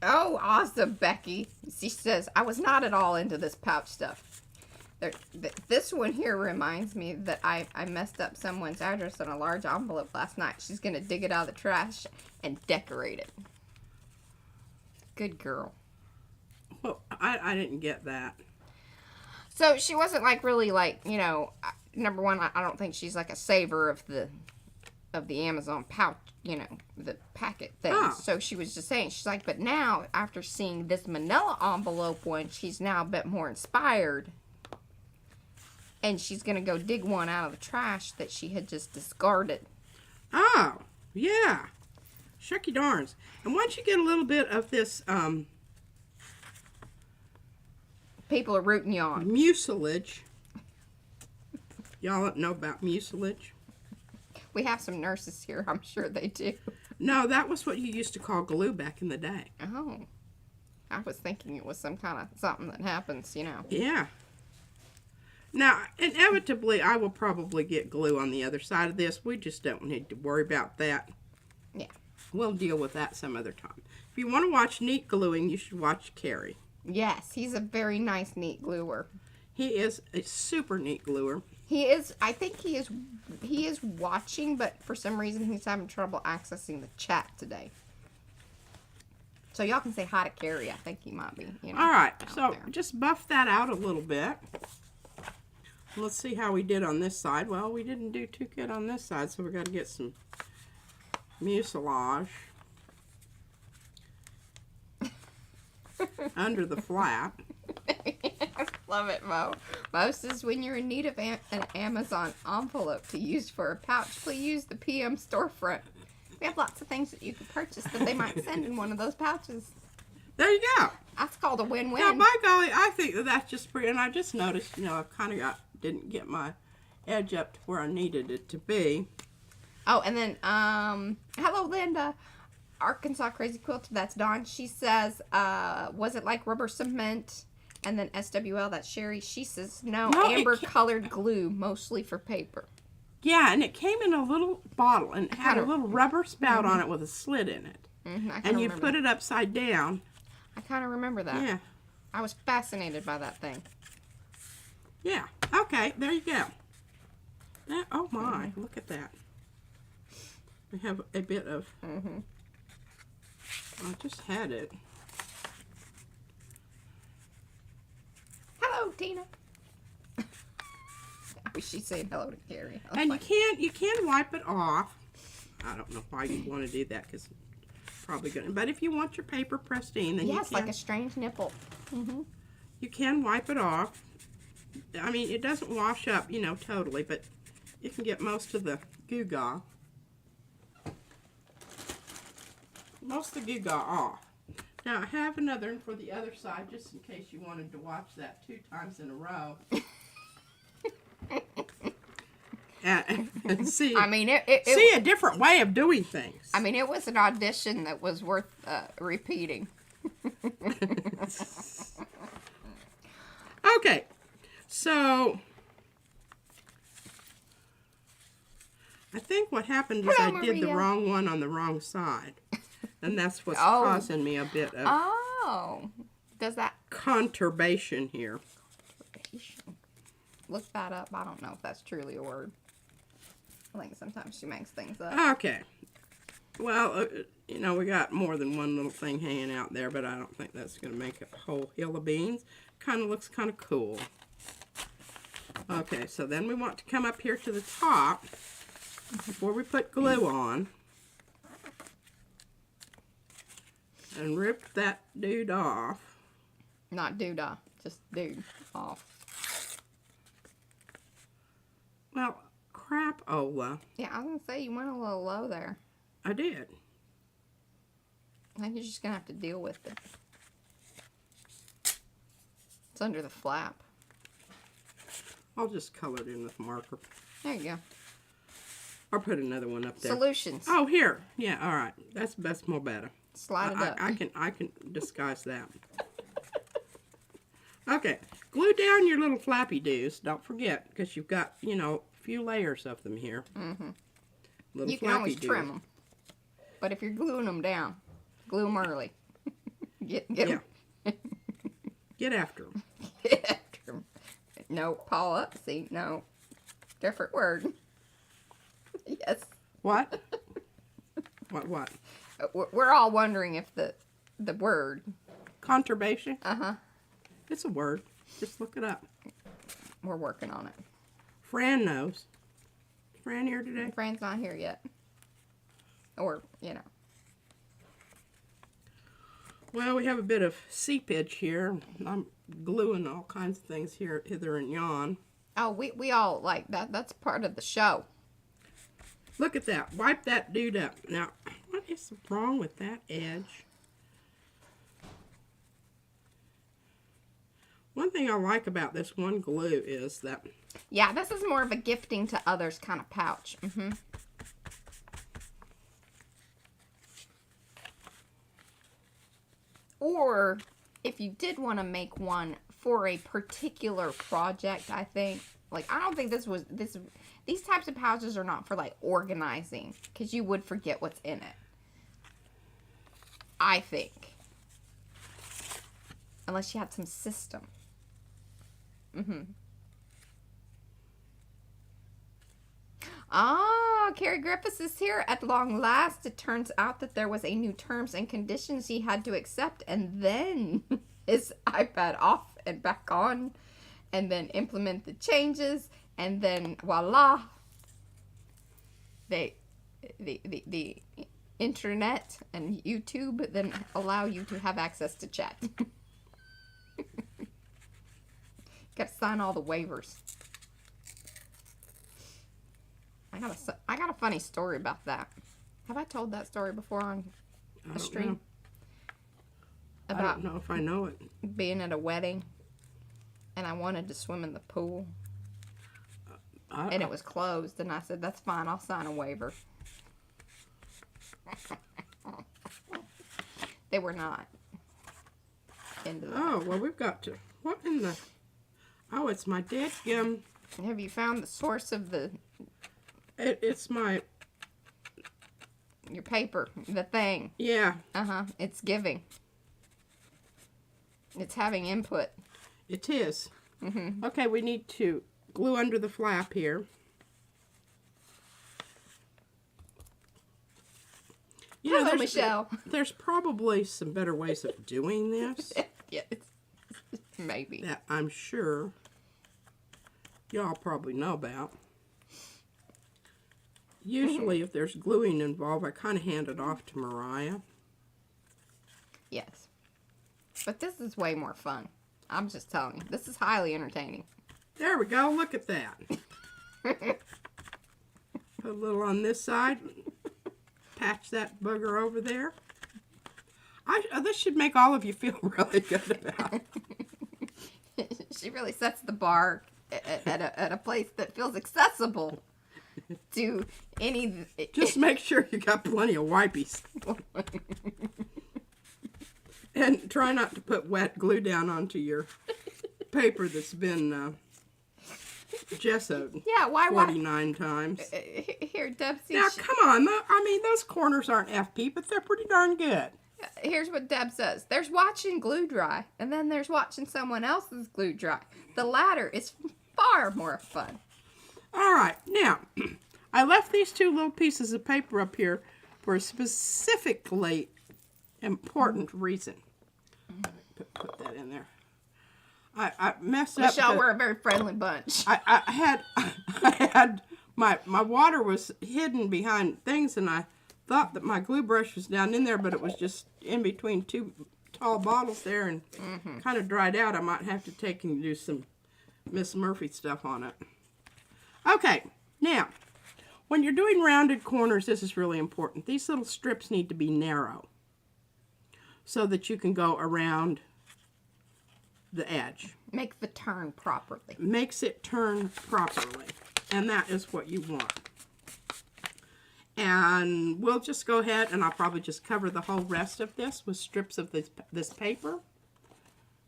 Oh, awesome, Becky. She says, I was not at all into this pouch stuff. This one here reminds me that I messed up someone's address on a large envelope last night. She's going to dig it out of the trash and decorate it. Good girl.
Well, I didn't get that.
So she wasn't like really like, you know, number one, I don't think she's like a saver of the Amazon pouch, you know, the packet thing.
Oh.
So she was just saying, she's like, but now after seeing this manila envelope one, she's now a bit more inspired. And she's going to go dig one out of the trash that she had just discarded.
Oh, yeah. Shucky darns. And once you get a little bit of this
People are rooting you on.
mucilage, y'all know about mucilage?
We have some nurses here. I'm sure they do.
No, that was what you used to call glue back in the day.
Oh. I was thinking it was some kind of something that happens, you know.
Yeah. Now, inevitably, I will probably get glue on the other side of this. We just don't need to worry about that.
Yeah.
We'll deal with that some other time. If you want to watch neat gluing, you should watch Carrie.
Yes, he's a very nice, neat gluer.
He is a super neat gluer.
He is, I think he is watching, but for some reason he's having trouble accessing the chat today. So y'all can say hi to Carrie. I think he might be, you know.
All right,
out
so
there.
just buff that out a little bit. Let's see how we did on this side. Well, we didn't do too good on this side, so we're going to get some mucilage under the flap.
Love it, Mo. Mo says, when you're in need of an Amazon envelope to use for a pouch, please use the PM storefront. We have lots of things that you could purchase that they might send in one of those pouches.
There you go.
That's called a win-win.
Now, by golly, I think that's just pretty. And I just noticed, you know, I kind of didn't get my edge up to where I needed it to be.
Oh, and then, hello, Linda. Arkansas Crazy Quilter, that's Dawn. She says, was it like rubber cement? And then SWL, that's Sherry. She says, no amber-colored glue, mostly for paper.
Yeah, and it came in a little bottle and it had a little rubber spout on it with a slit in it. And you put it upside down.
I kind of remember that.
Yeah.
I was fascinated by that thing.
Yeah. Okay, there you go. That, oh my, look at that. We have a bit of... I just had it.
Hello, Tina. I wish she'd say hello to Carrie.
And you can wipe it off. I don't know why you'd want to do that because probably good. But if you want your paper pristine, then you can.
like a strange nipple.
You can wipe it off. I mean, it doesn't wash up, you know, totally, but you can get most of the gewgaw. Most of the gewgaw off. Now, I have another one for the other side, just in case you wanted to watch that 2 times in a row. and see,
I mean,
see a different way of doing things.
I mean, it was an audition that was worth repeating.
Okay, so I think what happened is I did the wrong one on the wrong side. And that's what's causing me a bit of
does that
conturbation here.
Look that up. I don't know if that's truly a word. I think sometimes she makes things up.
Okay. Well, you know, we got more than one little thing hanging out there, but I don't think that's going to make a whole hill of beans. Kind of looks kind of cool. Okay, so then we want to come up here to the top before we put glue on. And rip that dude off.
Not doodah, just dude off.
Well, crap-ola.
Yeah, I was going to say, you went a little low there.
I did.
I think you're just going to have to deal with it. It's under the flap.
I'll just color it in with marker.
There you go.
I'll put another one up there.
Solutions.
Oh, here. Yeah, all right. That's more better.
Slide it up.
I can disguise that. Okay, glue down your little flappy doos. Don't forget, because you've got, you know, a few layers of them here. Little
you can always trim them. But if you're gluing them down, glue them early. Get them.
Get after them.
Get after them. No, Paul up. See, no. Different word. Yes.
What? What?
We're all wondering if the word.
Conturbation?
Uh-huh.
It's a word. Just look it up.
We're working on it.
Fran knows. Is Fran here today?
Fran's not here yet. Or, you know.
Well, we have a bit of seepage here. I'm gluing all kinds of things here, hither and yon.
Oh, we all like that. That's part of the show.
Look at that. Wipe that dude up. Now, what is wrong with that edge? One thing I like about this one glue is that...
Yeah, this is more of a gifting to others kind of pouch. Or if you did want to make one for a particular project, I think, like, I don't think these types of pouches are not for, like, organizing, because you would forget what's in it. I think. Unless you had some system. Ah, Carrie Griffiths is here at long last. It turns out that there was a new terms and conditions he had to accept, and then his iPad off and back on, and then implement the changes, and then voila, the internet and YouTube then allow you to have access to chat. Got to sign all the waivers. I got a funny story about that. Have I told that story before on a stream?
I don't know if I know it.
Being at a wedding, and I wanted to swim in the pool, and it was closed, and I said, "That's fine. I'll sign a waiver." They were not into that.
Oh, well, we've got to. What in the... Oh, it's my dadgum.
Have you found the source of the...
It's my...
Your paper, the thing.
Yeah.
Uh-huh. It's giving. It's having input.
It is.
Mm-hmm.
Okay, we need to glue under the flap here. You know,
Hello, Michelle.
There's probably some better ways of doing this.
Yeah, maybe.
That I'm sure y'all probably know about. Usually, if there's gluing involved, I kind of hand it off to Mariah.
Yes. But this is way more fun. I'm just telling you. This is highly entertaining.
There we go. Look at that. Put a little on this side. Patch that bugger over there. This should make all of you feel really good about it.
She really sets the bar at a place that feels accessible to any...
Just make sure you got plenty of wipies. And try not to put wet glue down onto your paper that's been gessoed.
Yeah, why
49 times.
Here, Deb, see,
Now, come on. I mean, those corners aren't FP, but they're pretty darn good.
Here's what Deb says. There's watching glue dry, and then there's watching someone else's glue dry. The latter is far more fun.
All right. Now, I left these two little pieces of paper up here for a specifically important reason. Put that in there. I messed up.
Michelle, we're a very friendly bunch.
I had my water was hidden behind things, and I thought that my glue brush was down in there, but it was just in between two tall bottles there and kind of dried out. I might have to take and do some Miss Murphy stuff on it. Okay, now, when you're doing rounded corners, this is really important. These little strips need to be narrow so that you can go around the edge.
Make the turn properly.
Makes it turn properly. And that is what you want. And we'll just go ahead and I'll probably just cover the whole rest of this with strips of this paper.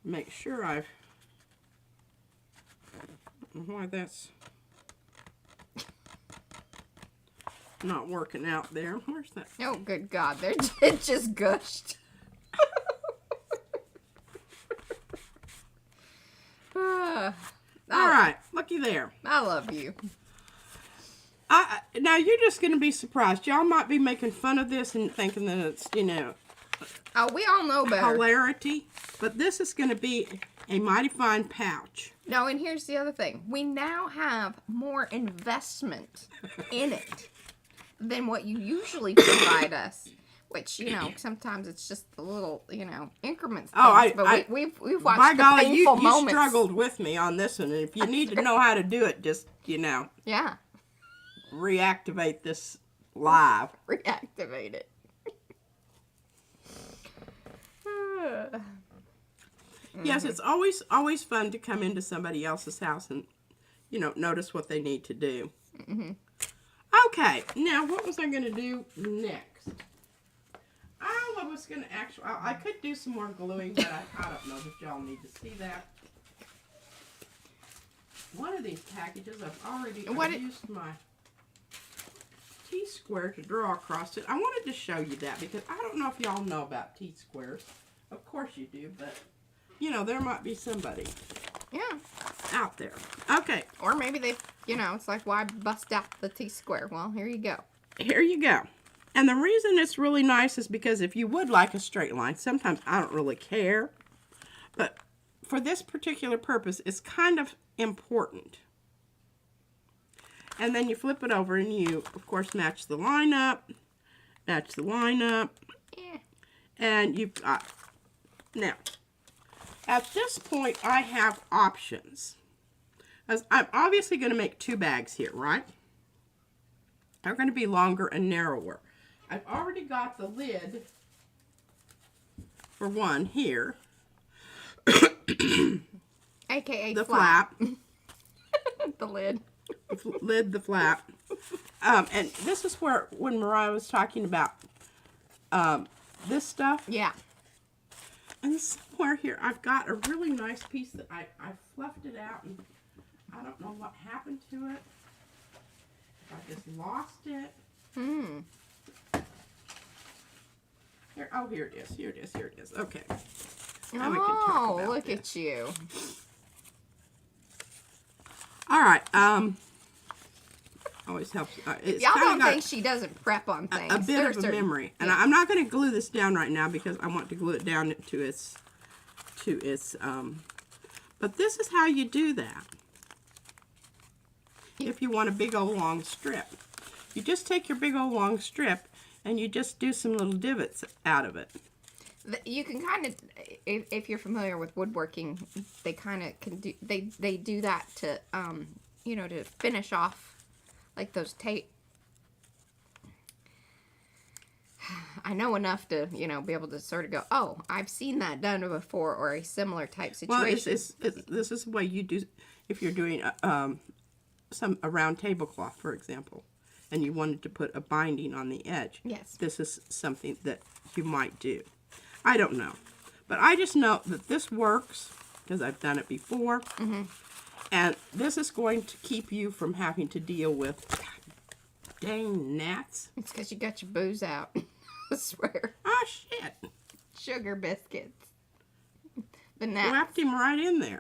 Make sure I've... Why that's not working out there. Where's that?
Oh, good God. It just gushed.
All right, looky there.
I love you.
Now, you're just going to be surprised. Y'all might be making fun of this and thinking that it's, you know...
Oh, we all know better.
Hilarity. But this is going to be a mighty fine pouch.
No, and here's the other thing. We now have more investment in it than what you usually provide us. Which, you know, sometimes it's just the little, you know, increments. But we've watched
by
the
golly,
painful
you
moments.
struggled with me on this one. And if you need to know how to do it, just, you know,
yeah,
reactivate this live.
Reactivate it.
Yes, it's always fun to come into somebody else's house and, you know, notice what they need to do. Okay, now what was I going to do next? I was going to I could do some more gluing, but I don't know if y'all need to see that. One of these packages, I've already used my T-square to draw across it. I wanted to show you that because I don't know if y'all know about T-squares. Of course you do, but, you know, there might be somebody out there. Okay.
Or maybe they've You know, it's like, why bust out the T-square? Well, here you go.
Here you go. And the reason it's really nice is because if you would like a straight line, sometimes I don't really care. But for this particular purpose, it's kind of important. And then you flip it over and you, of course, match the line up. Match the line up.
Yeah.
And you've got... Now, at this point, I have options. As I'm obviously going to make 2 bags here, right? They're going to be longer and narrower. I've already got the lid for one here.
AKA
the
flap.
flap.
The lid.
The lid, the flap. And this is where, when Mariah was talking about this stuff.
Yeah.
And somewhere here, I've got a really nice piece that I fluffed it out, and I don't know what happened to it. I just lost it. Here, oh, here it is. Here it is. Here it is. Okay. Now we can talk about
look
this.
at you.
All right. Always helps. It's
Y'all
kinda
don't
got
think she doesn't prep on things.
a bit of a memory, and I'm not going to glue this down right now because I want to glue it down to its. But this is how you do that. If you want a big old long strip, you just take your big old long strip and you just do some little divots out of it.
You can kind of, if you're familiar with woodworking, they kind of can do. They do that to, you know, to finish off, like those tape. I know enough to, you know, be able to sort of go, oh, I've seen that done before, or a similar type situation.
Well, this is the way you do if you're doing a round tablecloth, for example, and you wanted to put a binding on the edge.
Yes.
This is something that you might do. I don't know. But I just know that this works because I've done it before.
Mm-hmm.
And this is going to keep you from having to deal with, God, dang gnats.
It's because you got your booze out. I swear.
Oh, shit.
Sugar biscuits. The gnats.
Wrapped him right in there.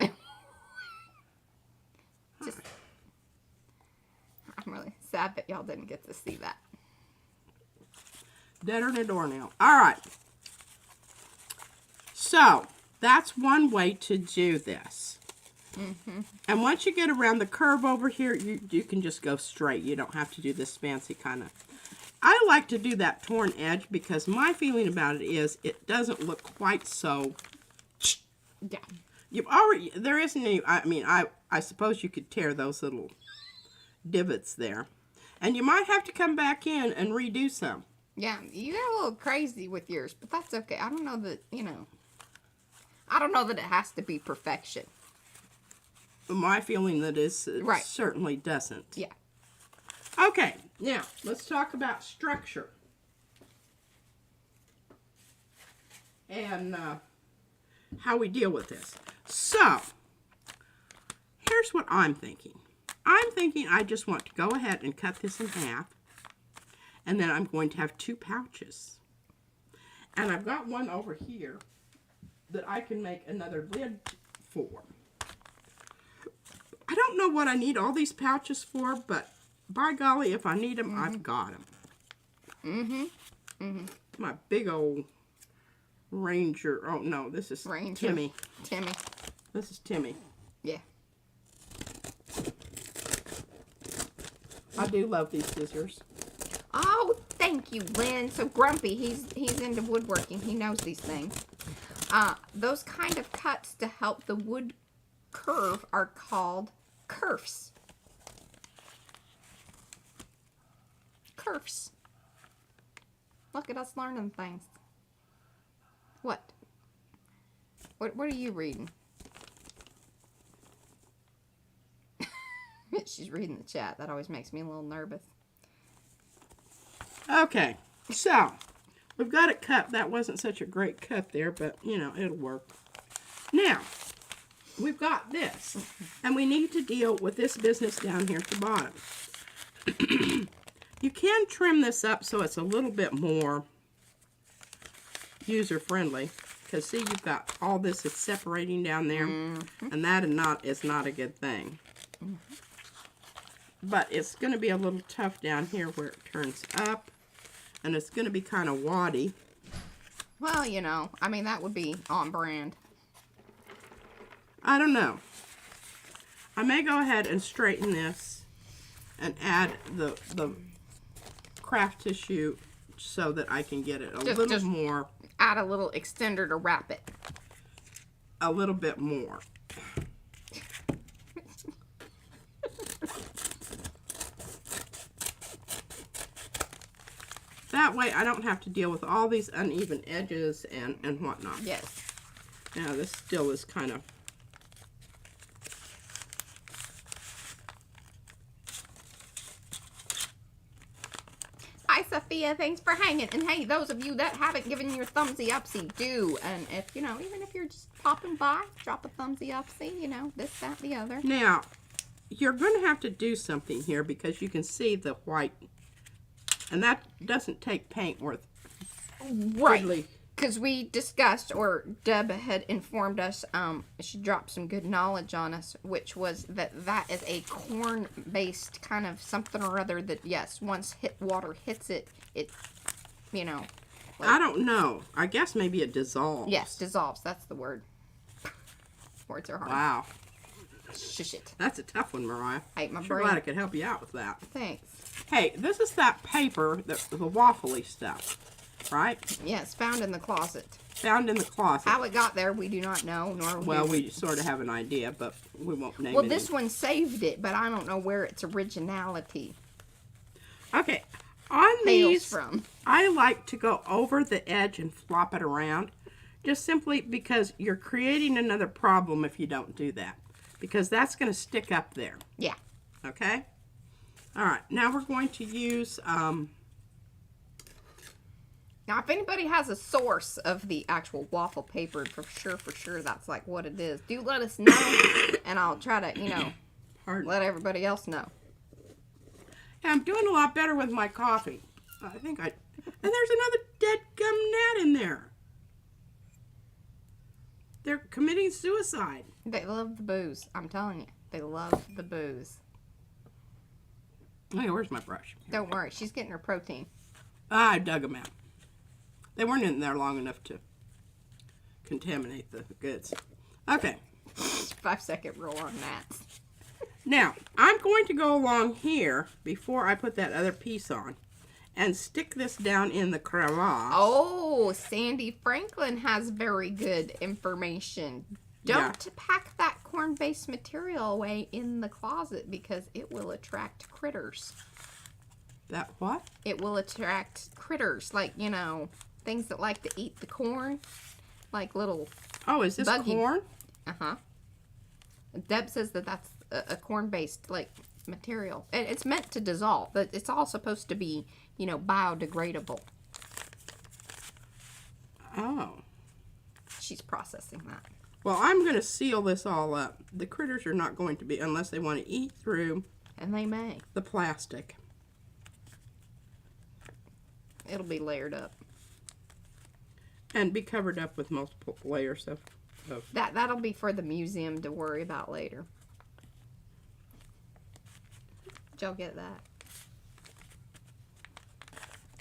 Just, I'm really sad that y'all didn't get to see that.
Deader than a doornail. All right. So, that's one way to do this.
Mm-hmm.
And once you get around the curve over here, you can just go straight. You don't have to do this fancy kind of... I like to do that torn edge because my feeling about it is it doesn't look quite so...
Yeah.
You've already... There isn't any... I mean, I suppose you could tear those little divots there. And you might have to come back in and redo some.
Yeah, you got a little crazy with yours, but that's okay. I don't know that, you know... I don't know that it has to be perfection.
My feeling that is
Right.
certainly doesn't.
Yeah.
Okay, now let's talk about structure. And how we deal with this. So, here's what I'm thinking. I'm thinking I just want to go ahead and cut this in half. And then I'm going to have 2 pouches. And I've got one over here that I can make another lid for. I don't know what I need all these pouches for, but by golly, if I need them, I've got them.
Mm-hmm. Mm-hmm.
My big old Ranger. Oh, no, this is
Ranger.
Timmy.
Timmy.
This is Timmy.
Yeah.
I do love these scissors.
Oh, thank you, Lynn. So Grumpy, he's into woodworking. He knows these things. Those kind of cuts to help the wood curve are called kerfs. Kerfs. Look at us learning things. What? What are you reading? She's reading the chat. That always makes me a little nervous.
Okay, so we've got it cut. That wasn't such a great cut there, but, you know, it'll work. Now, we've got this, and we need to deal with this business down here at the bottom. You can trim this up so it's a little bit more user-friendly, because see, you've got all this is separating down there, and that is not a good thing. but it's going to be a little tough down here where it turns up, and it's going to be kind of waddy.
Well, you know, I mean, that would be on brand.
I don't know. I may go ahead and straighten this and add the craft tissue so that I can get it a little more.
Add a little extender to wrap it.
A little bit more. That way I don't have to deal with all these uneven edges and whatnot.
Yes.
Now this still is kind of...
Hi, Sophia. Thanks for hanging. And hey, those of you that haven't given your thumbsy upsy, do. And if, you know, even if you're just popping by, drop a thumbsy upsy, you know, this, that, the other.
Now, you're going to have to do something here because you can see the white. And that doesn't take paint worth.
Right. Because we discussed, or Deb had informed us, she dropped some good knowledge on us, which was that is a corn-based kind of something or other that, yes, once water hits it, you know.
Like, I don't know. I guess maybe it dissolves.
Yes, dissolves. That's the word. Words are hard.
Wow.
Shush it.
That's a tough one, Mariah.
I ate my
I'm
brain.
glad I could help you out with that.
Thanks.
Hey, this is that paper, the waffly stuff, right?
Yes, found in the closet.
Found in the closet.
How it got there, we do not know.
Well, we sort of have an idea, but we won't name it.
Well, this one saved it, but I don't know where its originality
Okay, on these,
from.
I like to go over the edge and flop it around, just simply because you're creating another problem if you don't do that, because that's going to stick up there.
Yeah.
Okay? All right, now we're going to use... Now,
if anybody has a source of the actual waffle paper, for sure, that's like what it is. Do let us know, and I'll try to, you know, let everybody else know.
Yeah, I'm doing a lot better with my coffee. And there's another dead gum gnat in there. They're committing suicide.
They love the booze. I'm telling you, they love the booze.
Okay, where's my brush?
Don't worry, she's getting her protein.
I dug them out. They weren't in there long enough to contaminate the goods. Okay.
5-second rule on gnats.
Now, I'm going to go along here before I put that other piece on and stick this down in the crevasse.
Oh, Sandy Franklin has very good information. Don't pack that corn-based material away in the closet because it will attract critters.
That what?
It will attract critters, like, you know, things that like to eat the corn, like little...
Oh, is this corn?
Uh-huh. Deb says that that's a corn-based, like, material. And it's meant to dissolve, but it's all supposed to be, you know, biodegradable.
Oh.
She's processing that.
Well, I'm going to seal this all up. The critters are not going to be, unless they want to eat through...
And they may.
...the plastic.
It'll be layered up.
And be covered up with multiple layers of...
That'll be for the museum to worry about later. Did y'all get that?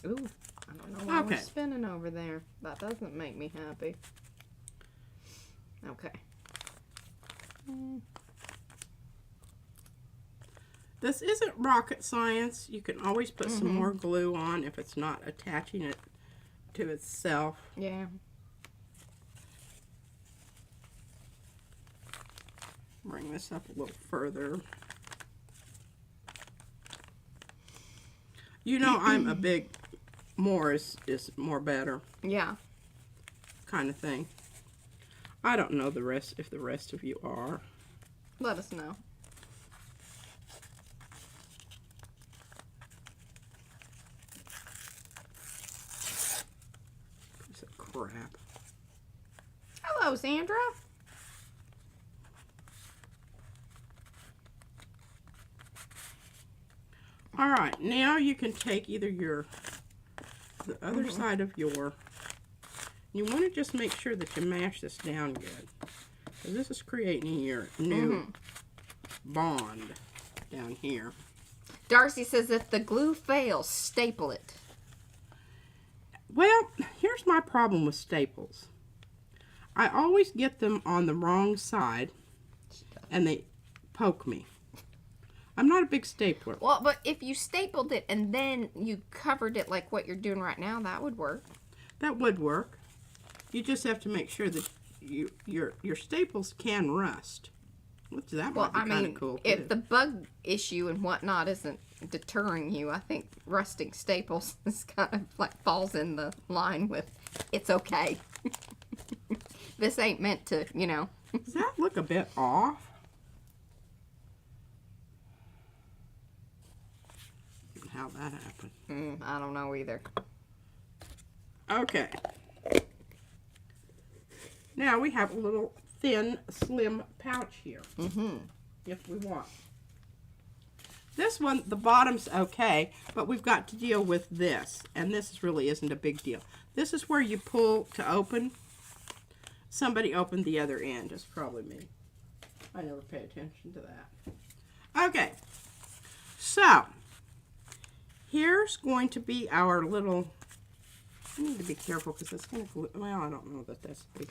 Ooh, I don't know why we're spinning over there. That doesn't make me happy. Okay.
This isn't rocket science. You can always put some more glue on if it's not attaching it to itself.
Yeah.
Bring this up a little further. You know, I'm a big more is more better.
Yeah.
Kind of thing. I don't know the rest, if the rest of you are.
Let us know.
Piece of crap.
Hello, Sandra.
All right, now you can take either the other side of your... You want to just make sure that you mash this down good. Because this is creating your new bond down here.
Darcy says if the glue fails, staple it.
Well, here's my problem with staples. I always get them on the wrong side, and they poke me. I'm not a big stapler.
Well, but if you stapled it and then you covered it like what you're doing right now, that would work.
That would work. You just have to make sure that your staples can rust. Which that might be kind of cool.
If the bug issue and whatnot isn't deterring you, I think rusting staples is kind of like falls in the line with it's okay. This ain't meant to, you know.
Does that look a bit off? How that happened.
I don't know either.
Okay. Now we have a little thin, slim pouch here. If we want. This one, the bottom's okay, but we've got to deal with this. And this really isn't a big deal. This is where you pull to open. Somebody opened the other end. It's probably me. I never pay attention to that. Okay. So, here's going to be our little... I need to be careful because it's going to glue... Well, I don't know that that's big.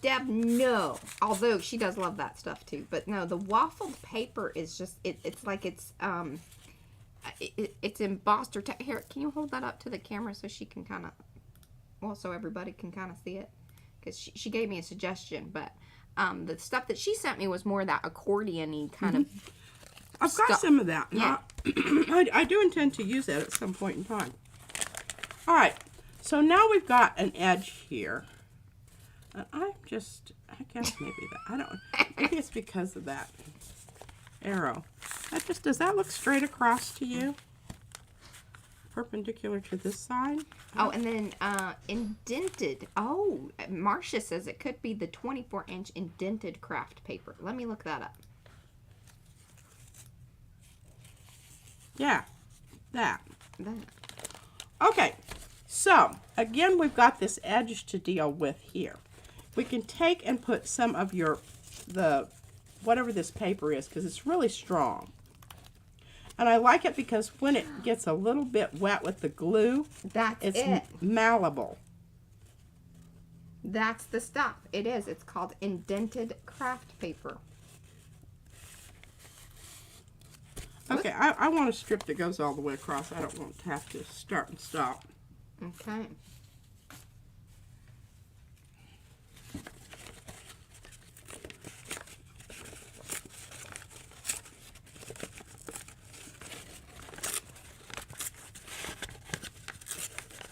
Deb, no. Although she does love that stuff too. But no, the waffled paper is just, it's like it's embossed or... Here, can you hold that up to the camera so she can kind of... Well, so everybody can kind of see it? Because she gave me a suggestion, but the stuff that she sent me was more that accordion-y kind of...
I've got some of that.
Yeah.
I do intend to use that at some point in time. All right. So now we've got an edge here. And I guess maybe that, I don't, maybe it's because of that arrow. Does that look straight across to you? Perpendicular to this side?
Oh, and then indented. Oh, Marcia says it could be the 24-inch indented craft paper. Let me look that up.
Yeah, that. Okay, so again, we've got this edge to deal with here. We can take and put some of whatever this paper is, because it's really strong. And I like it because when it gets a little bit wet with the glue, it's malleable.
That's the stuff. It is. It's called indented craft paper.
Okay, I want a strip that goes all the way across. I don't want to have to start and stop.
Okay.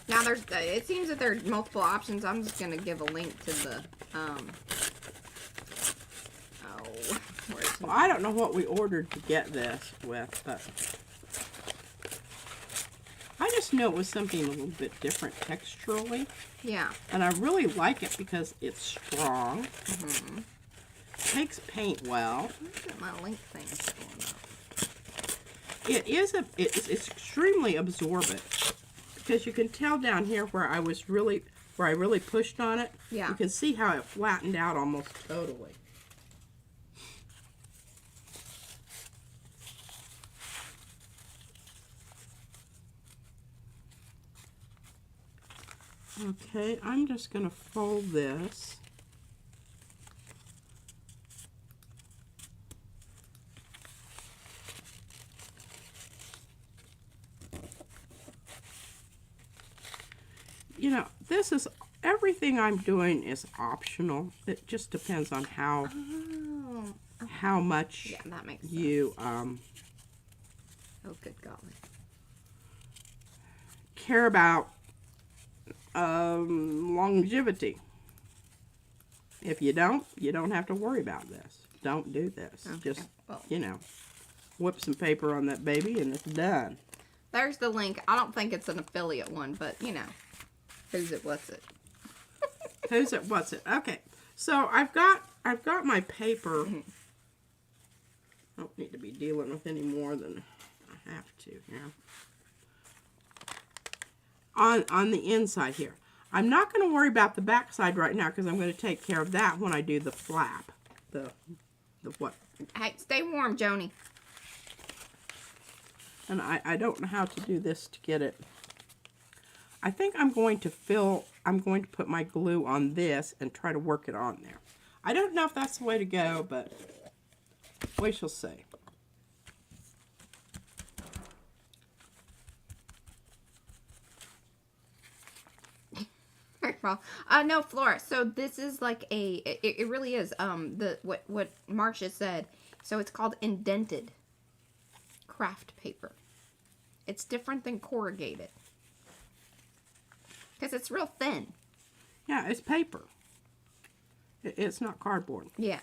Now it seems that there are multiple options. I'm just going to give a link to the,
well, I don't know what we ordered to get this with, but I just knew it was something a little bit different texturally.
Yeah.
And I really like it because it's strong. Takes paint well.
Look at my link thing going up.
It's extremely absorbent. Because you can tell down here where I really pushed on it.
Yeah.
You can see how it flattened out almost totally. Okay, I'm just going to fold this. You know, everything I'm doing is optional. It just depends on how much
that makes sense.
you
oh, good golly.
care about longevity. If you don't have to worry about this. Don't do this.
Okay.
Just, you know, whip some paper on that baby and it's done.
There's the link. I don't think it's an affiliate one, but, you know. Who's it, what's it?
Who's it, what's it? Okay. So I've got my paper. I don't need to be dealing with any more than I have to here. On the inside here. I'm not going to worry about the back side right now because I'm going to take care of that when I do the flap. The what?
Hey, stay warm, Joni.
And I don't know how to do this to get it. I think I'm going to put my glue on this and try to work it on there. I don't know if that's the way to go, but we shall see.
Well, no, Flora. So this is like it really is what Marcia said. So it's called indented craft paper. It's different than corrugated because it's real thin.
Yeah, it's paper. It's not cardboard.
Yeah.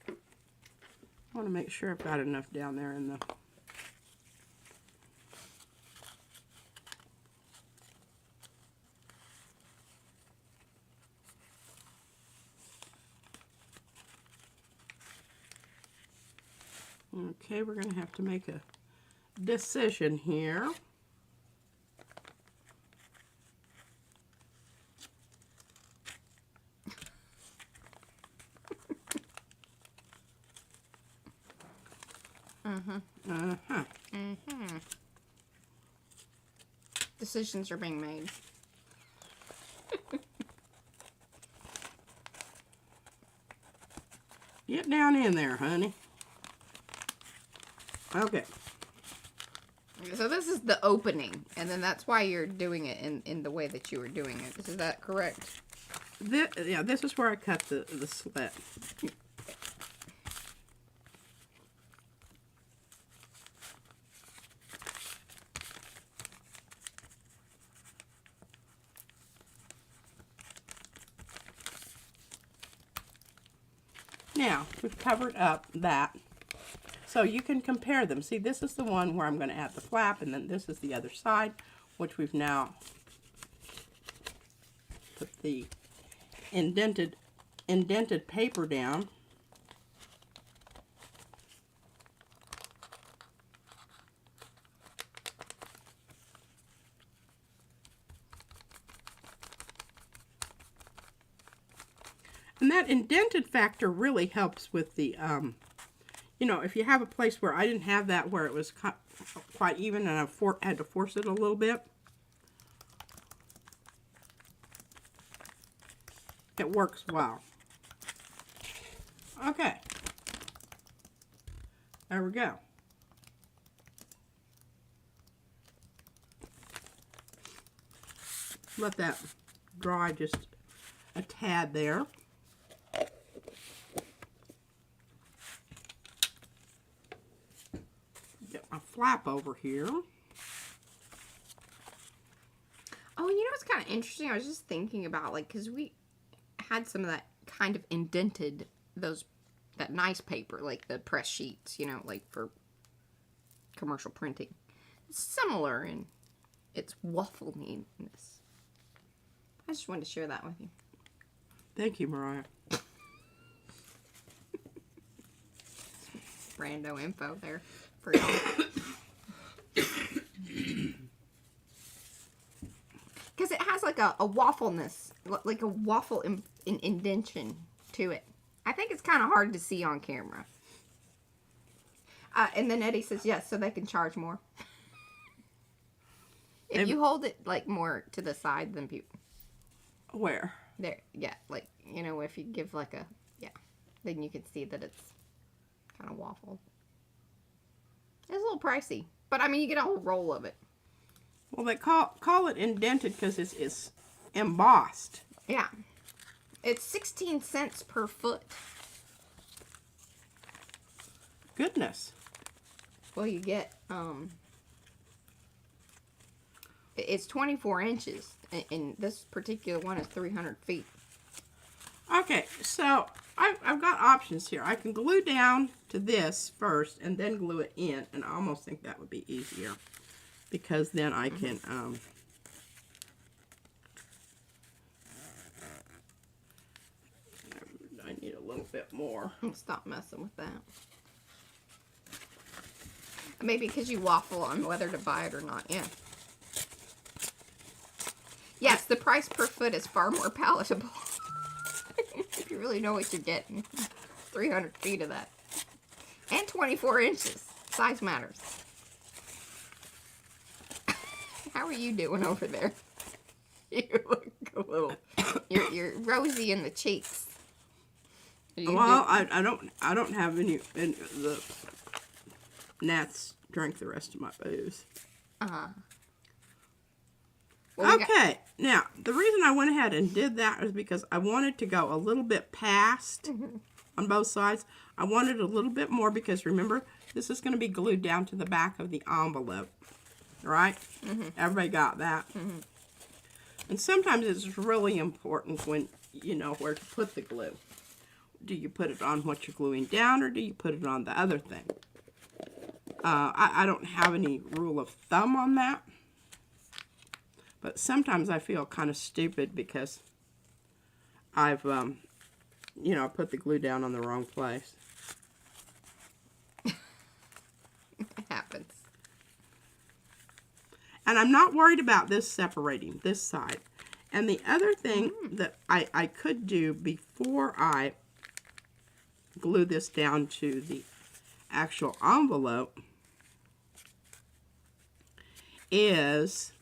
I want to make sure I've got enough down there in the... Okay, we're going to have to make a decision here.
Decisions are being made.
Get down in there, honey. Okay.
So this is the opening, and then that's why you're doing it in the way that you were doing it. Is that correct?
Yeah, this is where I cut the slit. Now, we've covered up that. So you can compare them. See, this is the one where I'm going to add the flap, and then this is the other side, which we've now put the indented paper down. And that indented factor really helps with the, you know, if you have a place where I didn't have that, where it was quite even and I had to force it a little bit, it works well. Okay. There we go. Let that dry just a tad there. Get my flap over here.
Oh, you know what's kind of interesting? I was just thinking about, like, because we had some of that kind of indented, that nice paper, like the press sheets, you know, like for commercial printing. It's similar in its waffle neatness. I just wanted to share that with you.
Thank you, Mariah.
Rando info there for y'all. Because it has like a waffleness, like a waffle indentation to it. I think it's kind of hard to see on camera. And then Eddie says yes, so they can charge more. If you hold it like more to the side than people.
Where?
There, yeah, like, you know, if you give like a, yeah, then you can see that it's kind of waffled. It's a little pricey, but I mean, you get a whole roll of it.
Well, they call it indented because it's embossed.
Yeah. It's 16 cents per foot.
Goodness.
Well, you get, it's 24 inches, and this particular one is 300 feet.
Okay, so I've got options here. I can glue down to this first and then glue it in, and I almost think that would be easier because then I can, I need a little bit more.
Stop messing with that. Maybe because you waffle on whether to buy it or not, yeah. Yes, the price per foot is far more palatable. If you really know what you're getting. 300 feet of that. And 24 inches. Size matters. How are you doing over there? You look a little... You're rosy in the cheeks.
Well, I don't have any the gnats drank the rest of my booze.
Well,
okay, now the reason I went ahead and did that was because I wanted to go a little bit past on both sides. I wanted a little bit more because remember, this is going to be glued down to the back of the envelope, right? Everybody got that? And sometimes it's really important when you know where to put the glue. Do you put it on what you're gluing down, or do you put it on the other thing? I don't have any rule of thumb on that. But sometimes I feel kind of stupid because I've, you know, put the glue down on the wrong place.
It happens.
And I'm not worried about this separating, this side. And the other thing that I could do before I glue this down to the actual envelope is...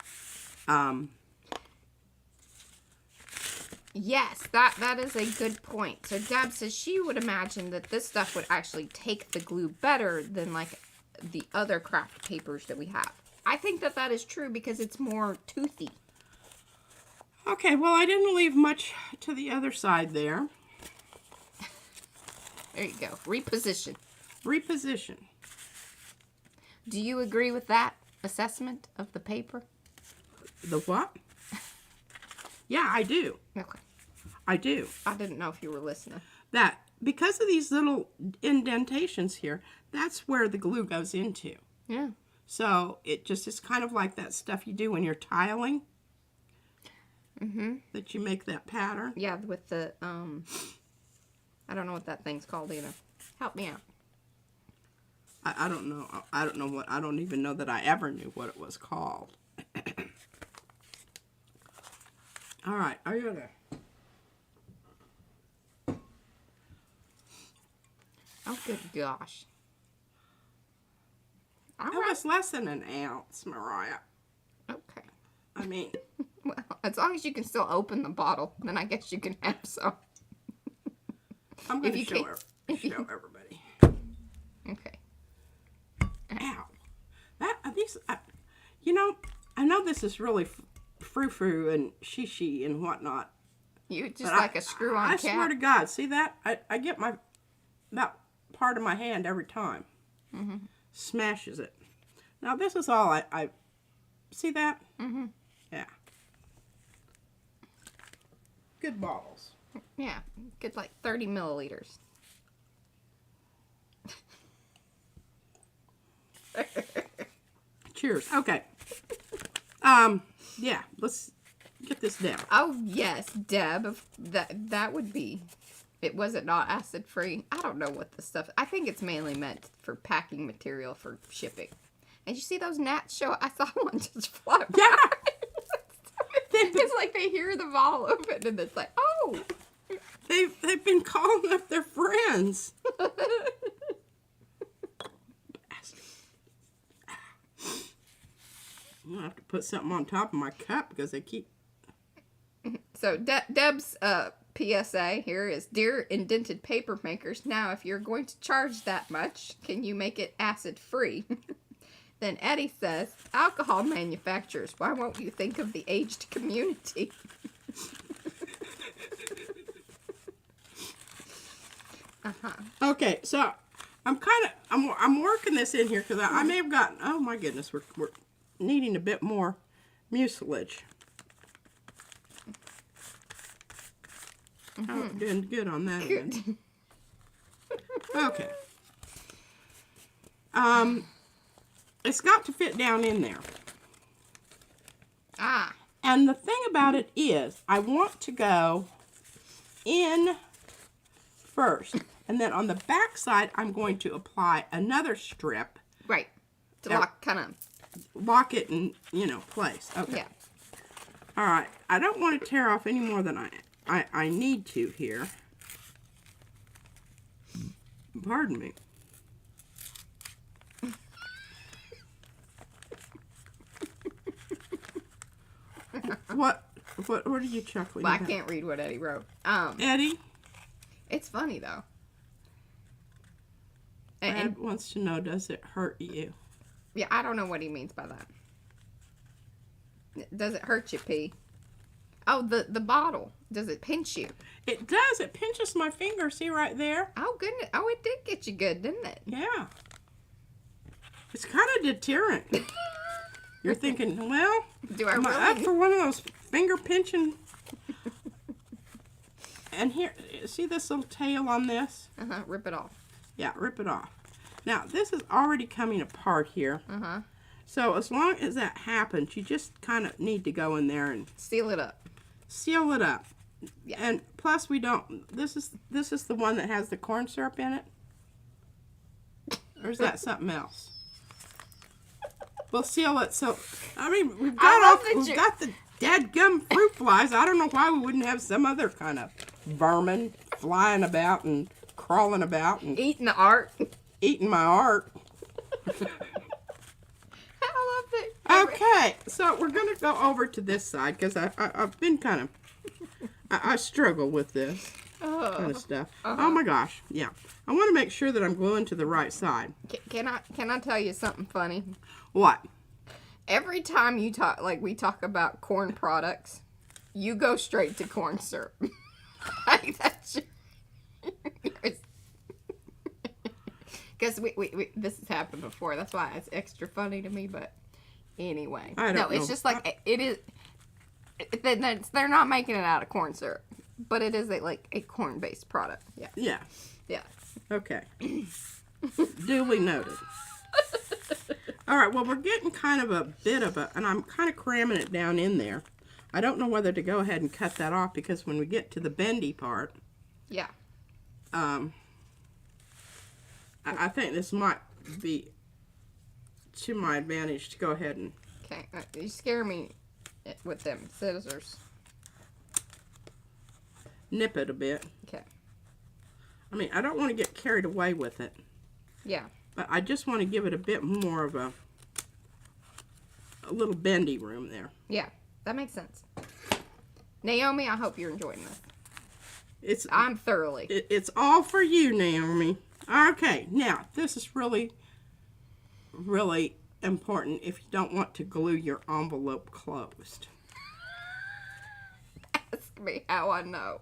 Yes, that is a good point. So Deb says she would imagine that this stuff would actually take the glue better than like the other craft papers that we have. I think that is true because it's more toothy.
Okay, well, I didn't leave much to the other side there.
There you go. Reposition.
Reposition.
Do you agree with that assessment of the paper?
The what? Yeah, I do.
Okay.
I do.
I didn't know if you were listening.
That, because of these little indentations here, that's where the glue goes into.
Yeah.
So it just is kind of like that stuff you do when you're tiling. That you make that pattern.
Yeah, with the, I don't know what that thing's called either. Help me out.
I don't know. I don't even know that I ever knew what it was called. All right, are you there?
Oh, good gosh. All
That
right.
was less than an ounce, Mariah.
Okay.
I mean,
Well, as long as you can still open the bottle, then I guess you can have some.
I'm going
If
to
you
show everybody.
Okay.
Ow. You know, I know this is really frou-frou and she and whatnot.
You just
but
like a screw-on cap.
I swear to God, see that? I get that part of my hand every time. Smashes it. Now this is all I see that? Yeah. Good bottles.
Yeah, get like 30 milliliters.
Cheers. Okay. Yeah, let's get this down.
Oh yes, Deb. That would be. Was it not acid free? I don't know what the stuff. I think it's mainly meant for packing material for shipping. And you see those gnats show? I saw one just fly by.
Yeah.
It's like they hear the bottle open and it's like, oh.
They've been calling up their friends. I'm gonna have to put something on top of my cup because they keep.
So Deb's PSA here is, dear indented paper makers, now if you're going to charge that much, can you make it acid free? Then Eddie says, alcohol manufacturers, why won't you think of the aged community?
Okay, so I'm working this in here because I may have gotten. Oh my goodness, we're needing a bit more mucilage. Oh, doing good on that end. Okay. It's got to fit down in there.
Ah.
And the thing about it is, I want to go in first. And then on the back side, I'm going to apply another strip.
Right. To
lock it in, place. Okay.
Yeah.
All right. I don't want to tear off any more than I need to here. Pardon me. What are you chuckling
Well, I
about?
can't read what Eddie wrote.
Eddie?
It's funny, though.
Ed wants to know, does it hurt you?
Yeah, I don't know what he means by that. Does it hurt you, P? Oh, the bottle. Does it pinch you?
It does. It pinches my finger. See right there?
Oh, goodness. Oh, it did get you good, didn't it?
Yeah. It's kind of deterrent. You're thinking, well,
Am I
up for one of those finger pinching? And here, see this little tail on this?
Uh-huh. Rip it off.
Yeah, rip it off. Now, this is already coming apart here.
Uh-huh.
So as long as that happens, you just kind of need to go in there and
seal it up.
Seal it up.
Yeah.
And plus we don't, this is the one that has the corn syrup in it? Or is that something else? We'll seal it so, I mean, we've got the dead gum fruit flies. I don't know why we wouldn't have some other kind of vermin flying about and crawling about and
eating the art.
Eating my art.
I love it.
Okay, so we're going to go over to this side because I've been kind of, I struggle with this kind of stuff. Oh my gosh, yeah. I want to make sure that I'm gluing to the right side.
Can I tell you something funny?
What?
Every time we talk about corn products, you go straight to corn syrup. Like that's because we this has happened before. That's why it's extra funny to me. But anyway,
I don't know.
It's just like it is. They're not making it out of corn syrup, but it is a corn-based product. Yeah.
Yeah.
Yeah.
Okay. Duly noted. All right. Well, we're getting kind of a bit of and I'm kind of cramming it down in there. I don't know whether to go ahead and cut that off because when we get to the bendy part,
yeah.
I think this might be to my advantage to go ahead and.
Okay, you scare me with them scissors.
Nip it a bit.
Okay.
I mean, I don't want to get carried away with it.
Yeah.
But I just want to give it a bit more of a little bendy room there.
Yeah, that makes sense. Naomi, I hope you're enjoying this. I'm thoroughly.
It's all for you, Naomi. Okay, now, this is really, really important if you don't want to glue your envelope closed.
Ask me how I know.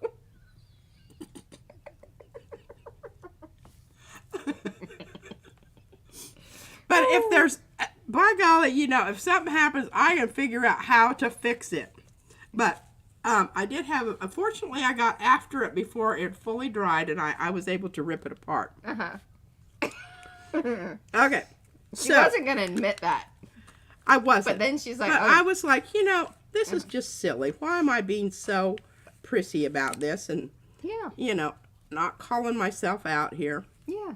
But if there's, by golly, if something happens, I can figure out how to fix it. But I did have, unfortunately, I got after it before it fully dried, and I was able to rip it apart.
Uh-huh.
Okay.
She wasn't going to admit that.
I wasn't.
But then she's like,
I was like, this is just silly. Why am I being so prissy about this? And,
yeah.
Not calling myself out here.
Yeah.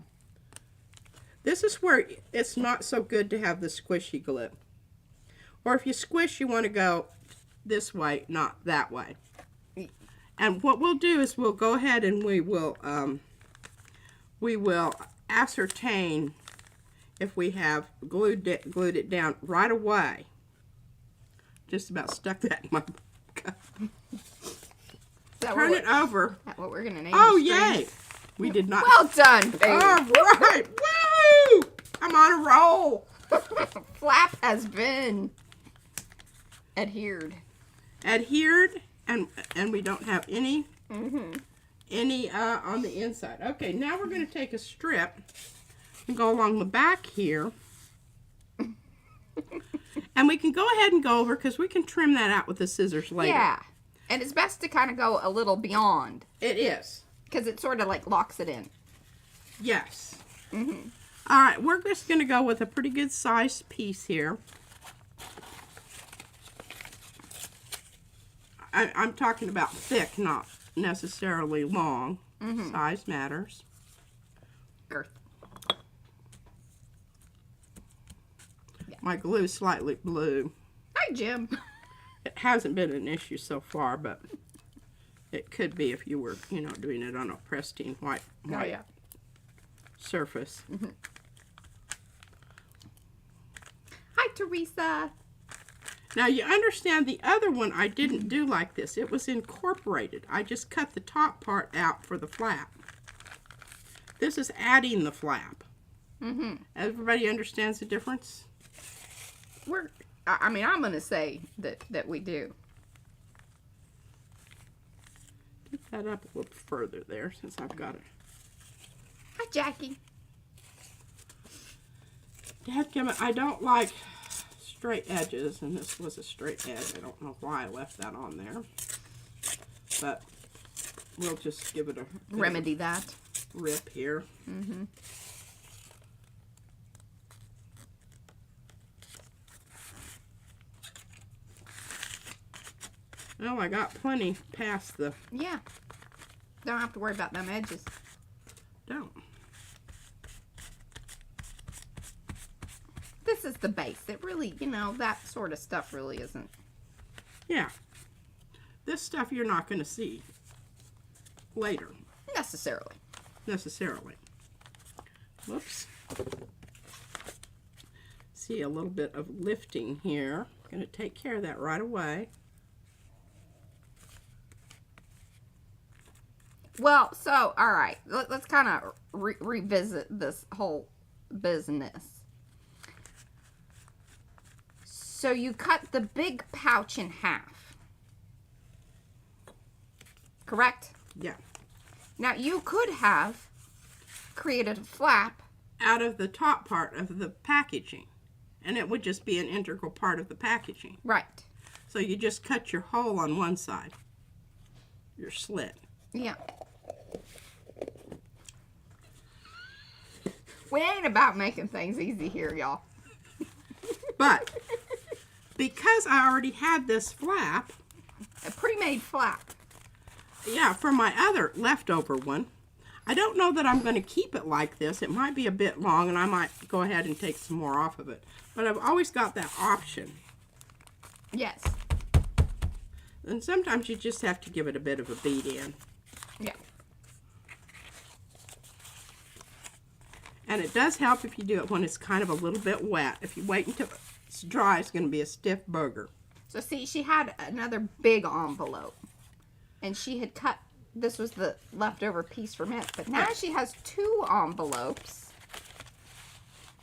This is where it's not so good to have the squishy glue. Or if you squish, you want to go this way, not that way. And what we'll do is we'll go ahead and we will ascertain if we have glued it down right away. Just about stuck that in my cup. Turn it over.
Is that what we're gonna name?
Oh yay! We did not.
Well done, baby.
All right. Woo! I'm on a roll.
Flap has been adhered.
Adhered, and we don't have any on the inside. Okay, now we're going to take a strip and go along the back here. And we can go ahead and go over because we can trim that out with the scissors later.
Yeah, and it's best to kind of go a little beyond.
It is.
Because it sort of locks it in.
Yes. All right, we're just going to go with a pretty good sized piece here. I'm talking about thick, not necessarily long. Size matters.
Girth.
Yeah. My glue is slightly blue.
Hi, Jim.
It hasn't been an issue so far, but it could be if you were, doing it on a pristine white surface.
Hi, Teresa.
Now you understand the other one I didn't do like this. It was incorporated. I just cut the top part out for the flap. This is adding the flap.
Mm-hmm.
Everybody understands the difference?
I mean, I'm going to say that we do.
Get that up a little further there since I've got it.
Hi, Jackie.
Dadgummit, I don't like straight edges, and this was a straight edge. I don't know why I left that on there. But we'll just give it a
remedy that.
Rip here.
Mm-hmm.
Well, I got plenty past the...
Yeah. Don't have to worry about them edges.
Don't.
This is the base. It really, you know, that sort of stuff really isn't.
Yeah. This stuff you're not going to see later.
Necessarily.
Whoops. See a little bit of lifting here. I'm going to take care of that right away.
Well, so, all right. Let's kind of revisit this whole business. So you cut the big pouch in half. Correct?
Yeah.
Now, you could have created a flap
out of the top part of the packaging, and it would just be an integral part of the packaging.
Right.
So you just cut your hole on one side, your slit.
Yeah. We ain't about making things easy here, y'all.
But because I already had this flap,
A pre-made flap.
yeah, for my other leftover one, I don't know that I'm going to keep it like this. It might be a bit long, and I might go ahead and take some more off of it. But I've always got that option.
Yes.
And sometimes you just have to give it a bit of a beat in.
Yeah.
And it does help if you do it when it's kind of a little bit wet. If you wait until it's dry, it's going to be a stiff booger.
So see, she had another big envelope. And she had cut, this was the leftover piece from it. But now she has 2 envelopes.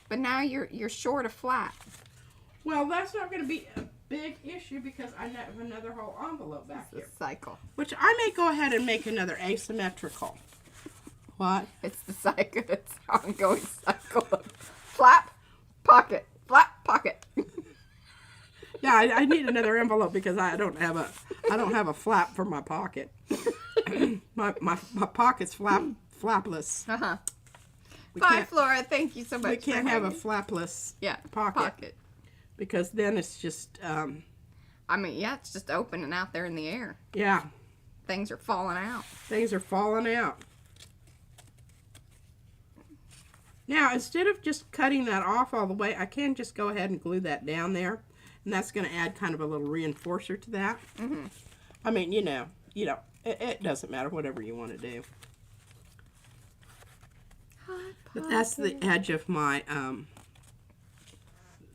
But now you're short a flap.
Well, that's not going to be a big issue because I have another whole envelope back here.
Cycle.
Which I may go ahead and make another asymmetrical. What?
It's the cycle. It's ongoing cycle of flap, pocket, flap, pocket.
Yeah, I need another envelope because I don't have a flap for my pocket. my pocket's flapless.
Uh-huh. Bye, Flora. Thank you so much.
We can't have a flapless pocket. Because then it's just
I mean, yeah, it's just open and out there in the air.
Yeah.
Things are falling out.
Things are falling out. Now, instead of just cutting that off all the way, I can just go ahead and glue that down there. And that's going to add kind of a little reinforcer to that.
Mm-hmm.
I mean, you know, it doesn't matter, whatever you want to do. But that's the edge of my,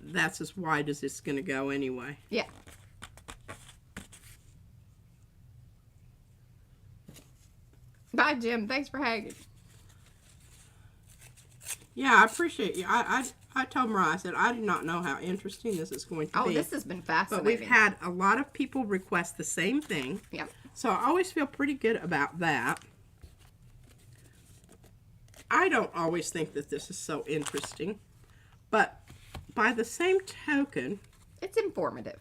that's as wide as it's going to go anyway.
Yeah. Bye, Jim. Thanks for hanging.
Yeah, I appreciate you. I told Mariah, I said, I do not know how interesting this is going to be.
Oh, this has been fascinating.
But we've had a lot of people request the same thing.
Yep.
So I always feel pretty good about that. I don't always think that this is so interesting. But by the same token,
it's informative.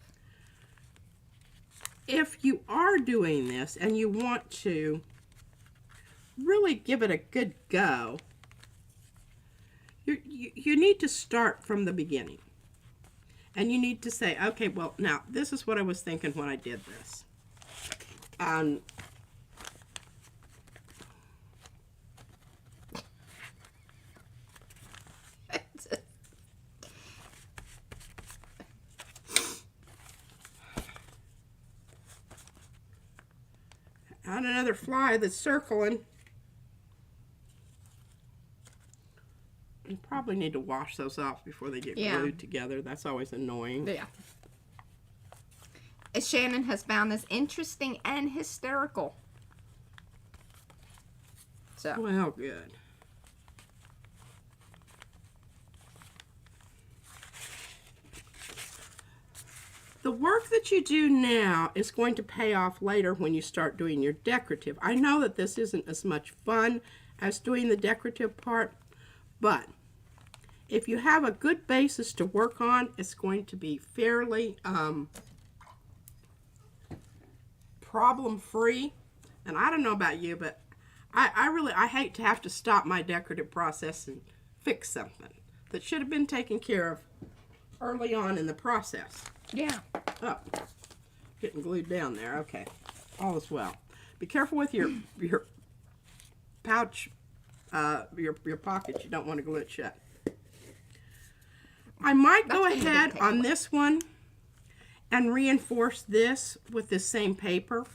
If you are doing this and you want to really give it a good go, you need to start from the beginning. And you need to say, okay, well, now, this is what I was thinking when I did this. On another fly that's circling. You probably need to wash those off before they get glued together. That's always annoying.
Yeah. Shannon has found this interesting and hysterical. So.
Well, good. The work that you do now is going to pay off later when you start doing your decorative. I know that this isn't as much fun as doing the decorative part, but if you have a good basis to work on, it's going to be fairly problem-free. And I don't know about you, but I hate to have to stop my decorative process and fix something that should have been taken care of early on in the process.
Yeah.
Oh, getting glued down there. Okay, all is well. Be careful with your pouch, your pockets. You don't want to glue it shut. I might go ahead on this one and reinforce this with the same paper.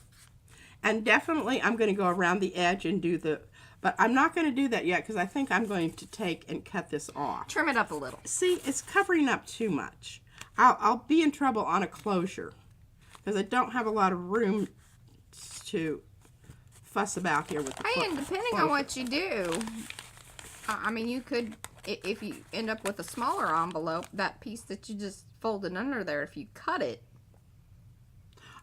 And definitely I'm going to go around the edge and do the, but I'm not going to do that yet because I think I'm going to take and cut this off.
Trim it up a little.
See, it's covering up too much. I'll be in trouble on a closure because I don't have a lot of room to fuss about here with the
And depending on what you do, I mean, you could, if you end up with a smaller envelope, that piece that you just folded under there, if you cut it.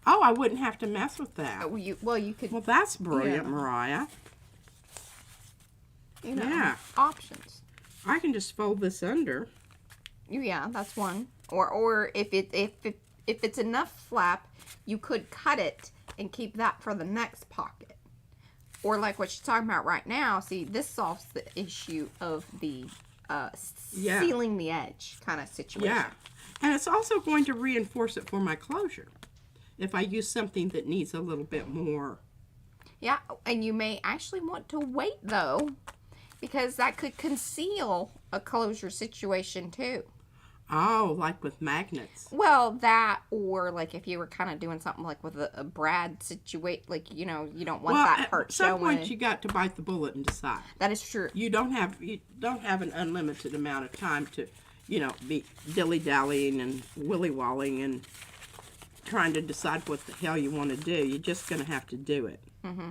Oh, I wouldn't have to mess with that.
You could.
Well, that's brilliant, Mariah.
You know,
yeah.
Options.
I can just fold this under.
Yeah, that's one. Or if it's enough flap, you could cut it and keep that for the next pocket. Or like what she's talking about right now. See, this solves the issue of the sealing the edge kind of situation.
Yeah, and it's also going to reinforce it for my closure if I use something that needs a little bit more.
Yeah, and you may actually want to wait though, because that could conceal a closure situation too.
Oh, like with magnets.
Well, that, or like if you were kind of doing something like with a brad situation, like, you know, you don't want that part showing.
At some point you got to bite the bullet and decide.
That is true.
You don't have an unlimited amount of time to, you know, be dilly-dallying and willy-walling and trying to decide what the hell you want to do. You're just going to have to do it. Mm-hmm.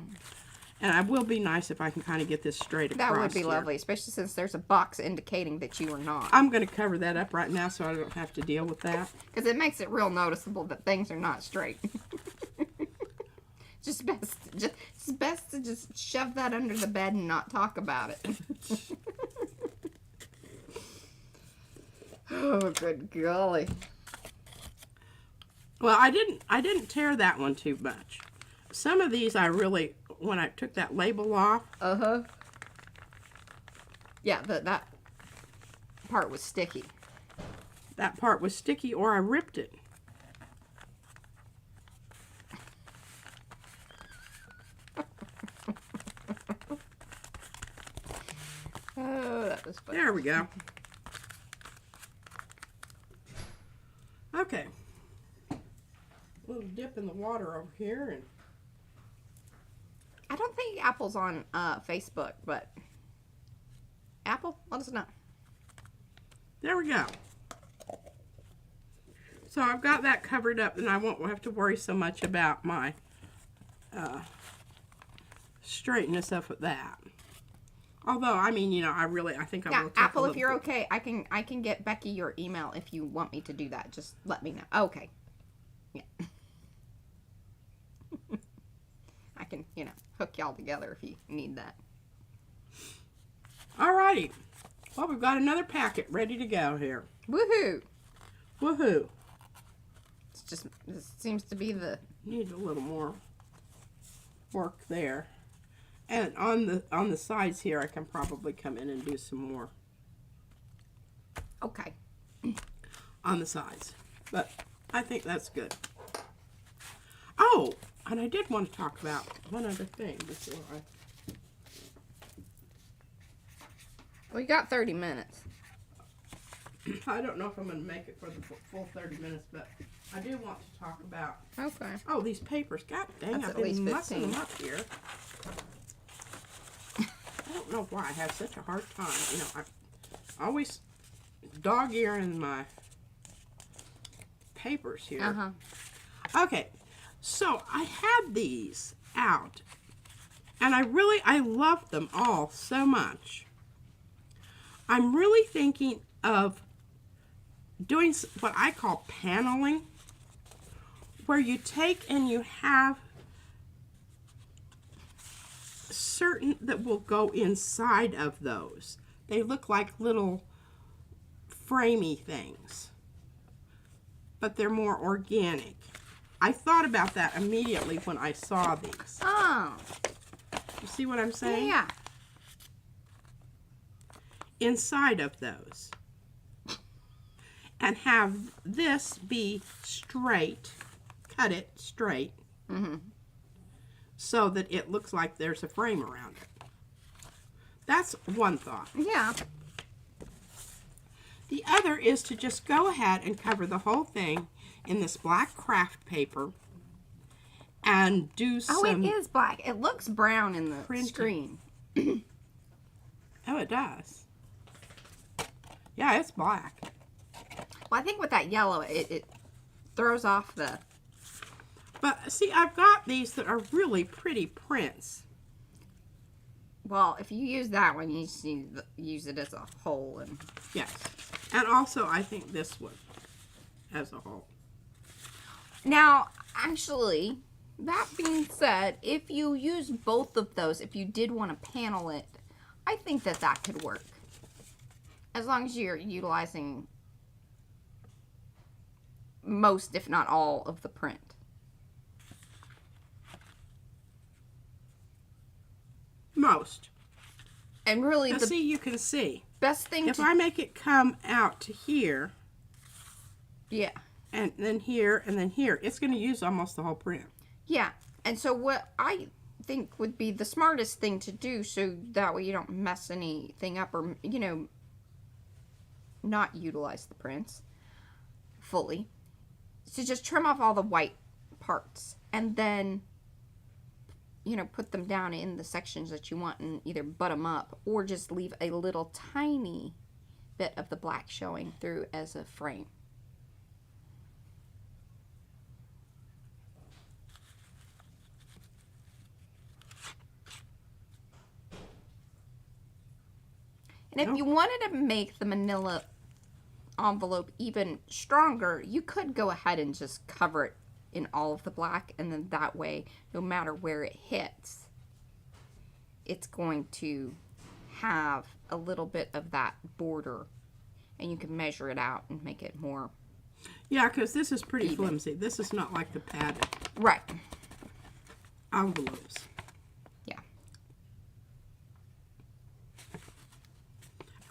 And it will be nice if I can kind of get this straight across.
That would be
here.
lovely, especially since there's a box indicating that you are not.
I'm going to cover that up right now so I don't have to deal with that.
Because it makes it real noticeable that things are not straight. It's best to just shove that under the bed and not talk about it. Oh, good golly.
Well, I didn't tear that one too much. Some of these I really, when I took that label off.
Yeah, that part was sticky.
That part was sticky, or I ripped it.
Oh, that was funny.
There we go. Okay. A little dip in the water over here, and
I don't think Apple's on Facebook, but Apple, let us know.
there we go. So I've got that covered up, and I won't have to worry so much about my straightness up with that. Although, I mean, you know, I think I will.
Yeah, Apple, if you're okay, I can get Becky your email if you want me to do that. Just let me know. Okay. Yeah. I can, you know, hook y'all together if you need that.
Alrighty. Well, we've got another packet ready to go here.
Woohoo!
Woohoo!
This seems to be the...
Need a little more work there. And on the sides here, I can probably come in and do some more.
Okay.
On the sides. But I think that's good. Oh! And I did want to talk about one other thing before
We got 30 minutes.
I don't know if I'm going to make it for the full 30 minutes, but I do want to talk about...
Okay.
Oh, these papers. God dang,
That's
I've
at least
been mussing
15.
them up here. I don't know why I have such a hard time. You know, I always dog-earing my papers here. Okay, so I had these out, and I love them all so much. I'm really thinking of doing what I call paneling, where you take and you have certain that will go inside of those. They look like little framey things, but they're more organic. I thought about that immediately when I saw these.
Oh.
You see what I'm saying?
Yeah.
Inside of those. And have this be straight. Cut it straight.
Mm-hmm.
So that it looks like there's a frame around it. That's one thought.
Yeah.
The other is to just go ahead and cover the whole thing in this black craft paper and do some...
Oh, it is black. It looks brown in the
printing.
screen.
Oh, it does. Yeah, it's black.
Well, I think with that yellow, it throws off the...
But, see, I've got these that are really pretty prints.
Well, if you use that one, you just need to use it as a whole. And
Yes. And also, I think this one as a whole.
now, actually, that being said, if you use both of those, if you did want to panel it, I think that that could work. As long as you're utilizing most, if not all, of the print.
Most.
And really,
Now,
the
see, you can see.
best thing
If
to...
I make it come out to here,
Yeah.
and then here, it's going to use almost the whole print.
Yeah. And so what I think would be the smartest thing to do, so that way you don't mess anything up or, you know, not utilize the prints fully, is to just trim off all the white parts and then, you know, put them down in the sections that you want and either butt them up or just leave a little tiny bit of the black showing through as a frame. And if you wanted to make the manila envelope even stronger, you could go ahead and just cover it in all of the black, and then that way, no matter where it hits, it's going to have a little bit of that border, and you can measure it out and make it more...
Yeah, because this is pretty
even.
flimsy. This is not like the padded
Right.
envelopes.
Yeah.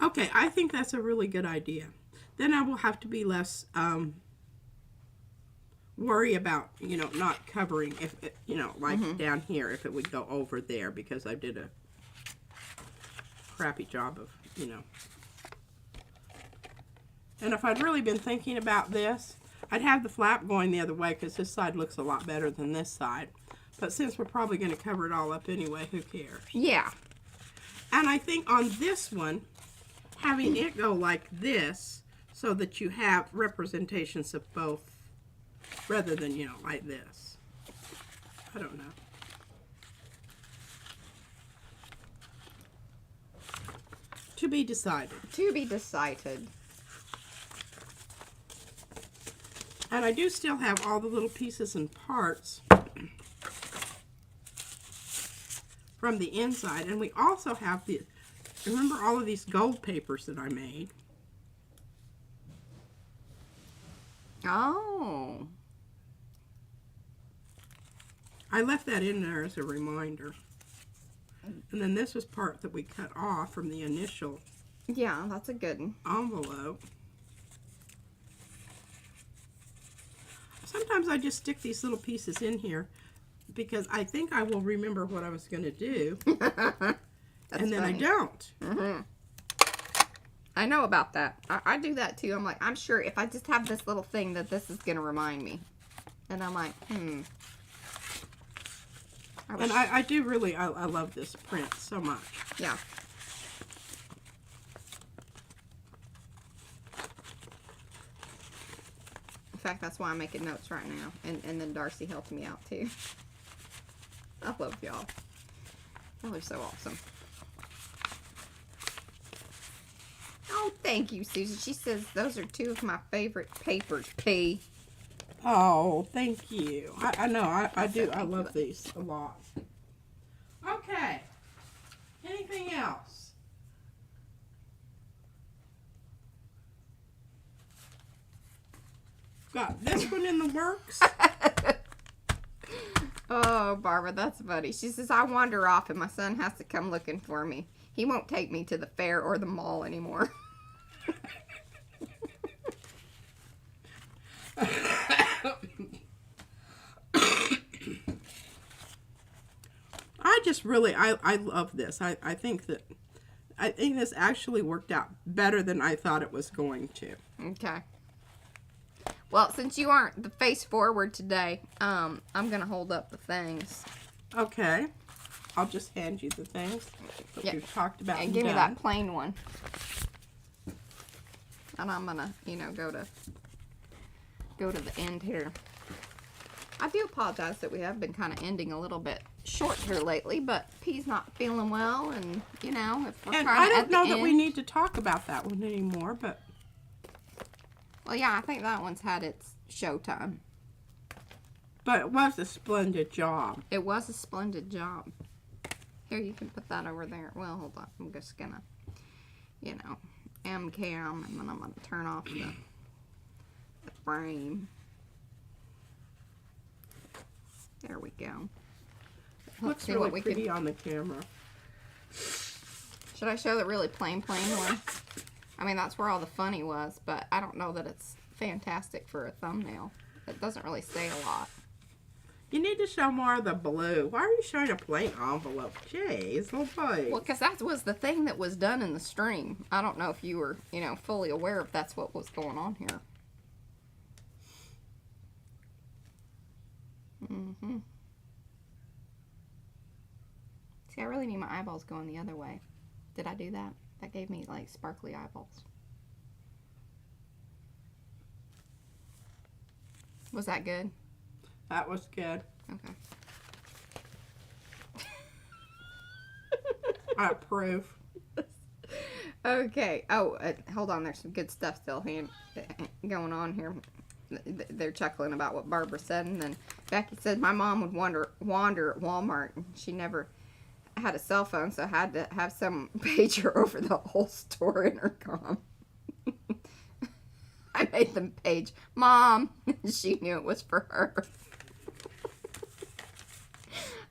Okay, I think that's a really good idea. Then I will have to be less worry about, you know, not covering, if it, you know, like down here, if it would go over there, because I did a crappy job of, you know. And if I'd really been thinking about this, I'd have the flap going the other way, because this side looks a lot better than this side. But since we're probably going to cover it all up anyway, who cares?
Yeah.
And I think on this one, having it go like this, so that you have representations of both, rather than, you know, like this. I don't know. To be decided.
To be decided.
And I do still have all the little pieces and parts from the inside. And we also have the, remember all of these gold papers that I made?
Oh.
I left that in there as a reminder. And then this was part that we cut off from the initial
Yeah, that's a good one.
envelope. Sometimes I just stick these little pieces in here because I think I will remember what I was going to do. And then
funny.
I don't.
Mm-hmm. I know about that. I do that too. I'm like, I'm sure if I just have this little thing that this is going to remind me. And I'm like,
And I do really, I love this print so much.
Yeah. fact, that's why I'm making notes right now. And then Darcy helped me out, too. I love y'all. Y'all are so awesome. Oh, thank you, Susan. She says those are two of my favorite papers, P.
Oh, thank you. I know, I do. I love these a lot. Okay. Anything else? Got this one in the works.
Oh, Barbara, that's funny. She says, I wander off and my son has to come looking for me. He won't take me to the fair or the mall anymore.
I just really, I love this. I think this actually worked out better than I thought it was going to.
Okay. Well, since you aren't the face forward today, I'm going to hold up the things.
Okay. I'll just hand you the things that we've talked about.
And give me that plain one. And I'm going to, you know, go to the end here. I do apologize that we have been kind of ending a little bit short here lately, but P's not feeling well, and, you know, if we're
and
trying to
I don't know that we need to talk about that one anymore, but...
Well, yeah, I think that one's had its showtime.
But it was a splendid job.
It was a splendid job. Here, you can put that over there. Well, hold on. I'm just gonna, you know, cam, and then I'm gonna turn off the frame. There we go.
Looks really pretty on the camera.
Should I show the really plain one? I mean, that's where all the funny was, but I don't know that it's fantastic for a thumbnail. It doesn't really say a lot.
You need to show more of the blue. Why are you showing a plain envelope? Jeez, oh boy.
Well, because that was the thing that was done in the stream. I don't know if you were, you know, fully aware if that's what was going on here. Mm-hmm. See, I really need my eyeballs going the other way. Did I do that? That gave me, like, sparkly eyeballs. Was that good?
That was good.
Okay.
I approve.
Okay. Oh, hold on. There's some good stuff still going on here. They're chuckling about what Barbara said, and then Becky said my mom would wander at Walmart, and she never had a cell phone, so I had to have some pager over the whole store intercom. I made them page Mom. She knew it was for her.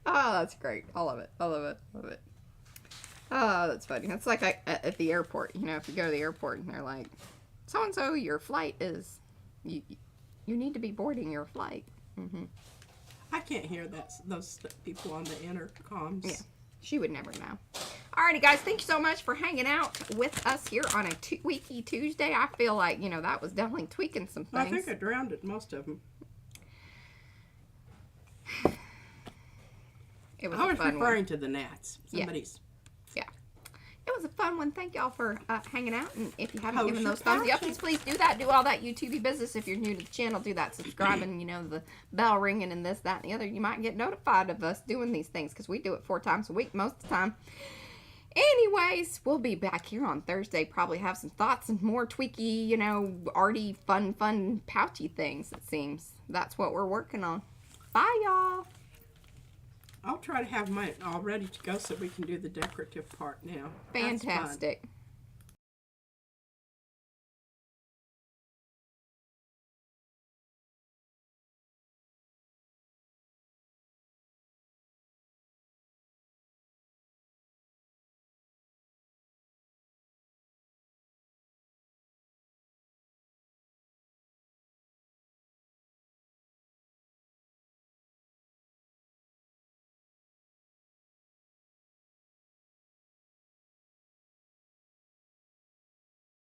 Oh, that's great. I love it. I love it. Love it. Oh, that's funny. It's like at the airport. You know, if you go to the airport and they're like, so-and-so, your flight is... You need to be boarding your flight. Mm-hmm.
I can't hear those people on the intercoms.
Yeah, she would never know. Alrighty, guys, thank you so much for hanging out with us here on a Tweaky Tuesday. I feel like, you know, that was definitely tweaking some things.
I think I drowned it, most of them.
It was
I was
a fun
referring
one.
to the gnats. Somebody's.
Yeah. It was a fun one. Thank y'all for hanging out. And if you haven't given those
your
thumbs up, please do that. Do all that YouTube business. If you're new to the channel, do that. Subscribing, you know, the bell ringing and this, that, and the other. You might get notified of us doing these things because we do it 4 times a week most of the time. Anyways, we'll be back here on Thursday. Probably have some thoughts and more tweaky, you know, arty, fun, pouchy things, it seems. That's what we're working on. Bye, y'all.
I'll try to have mine all ready to go so we can do the decorative part now.
Fantastic.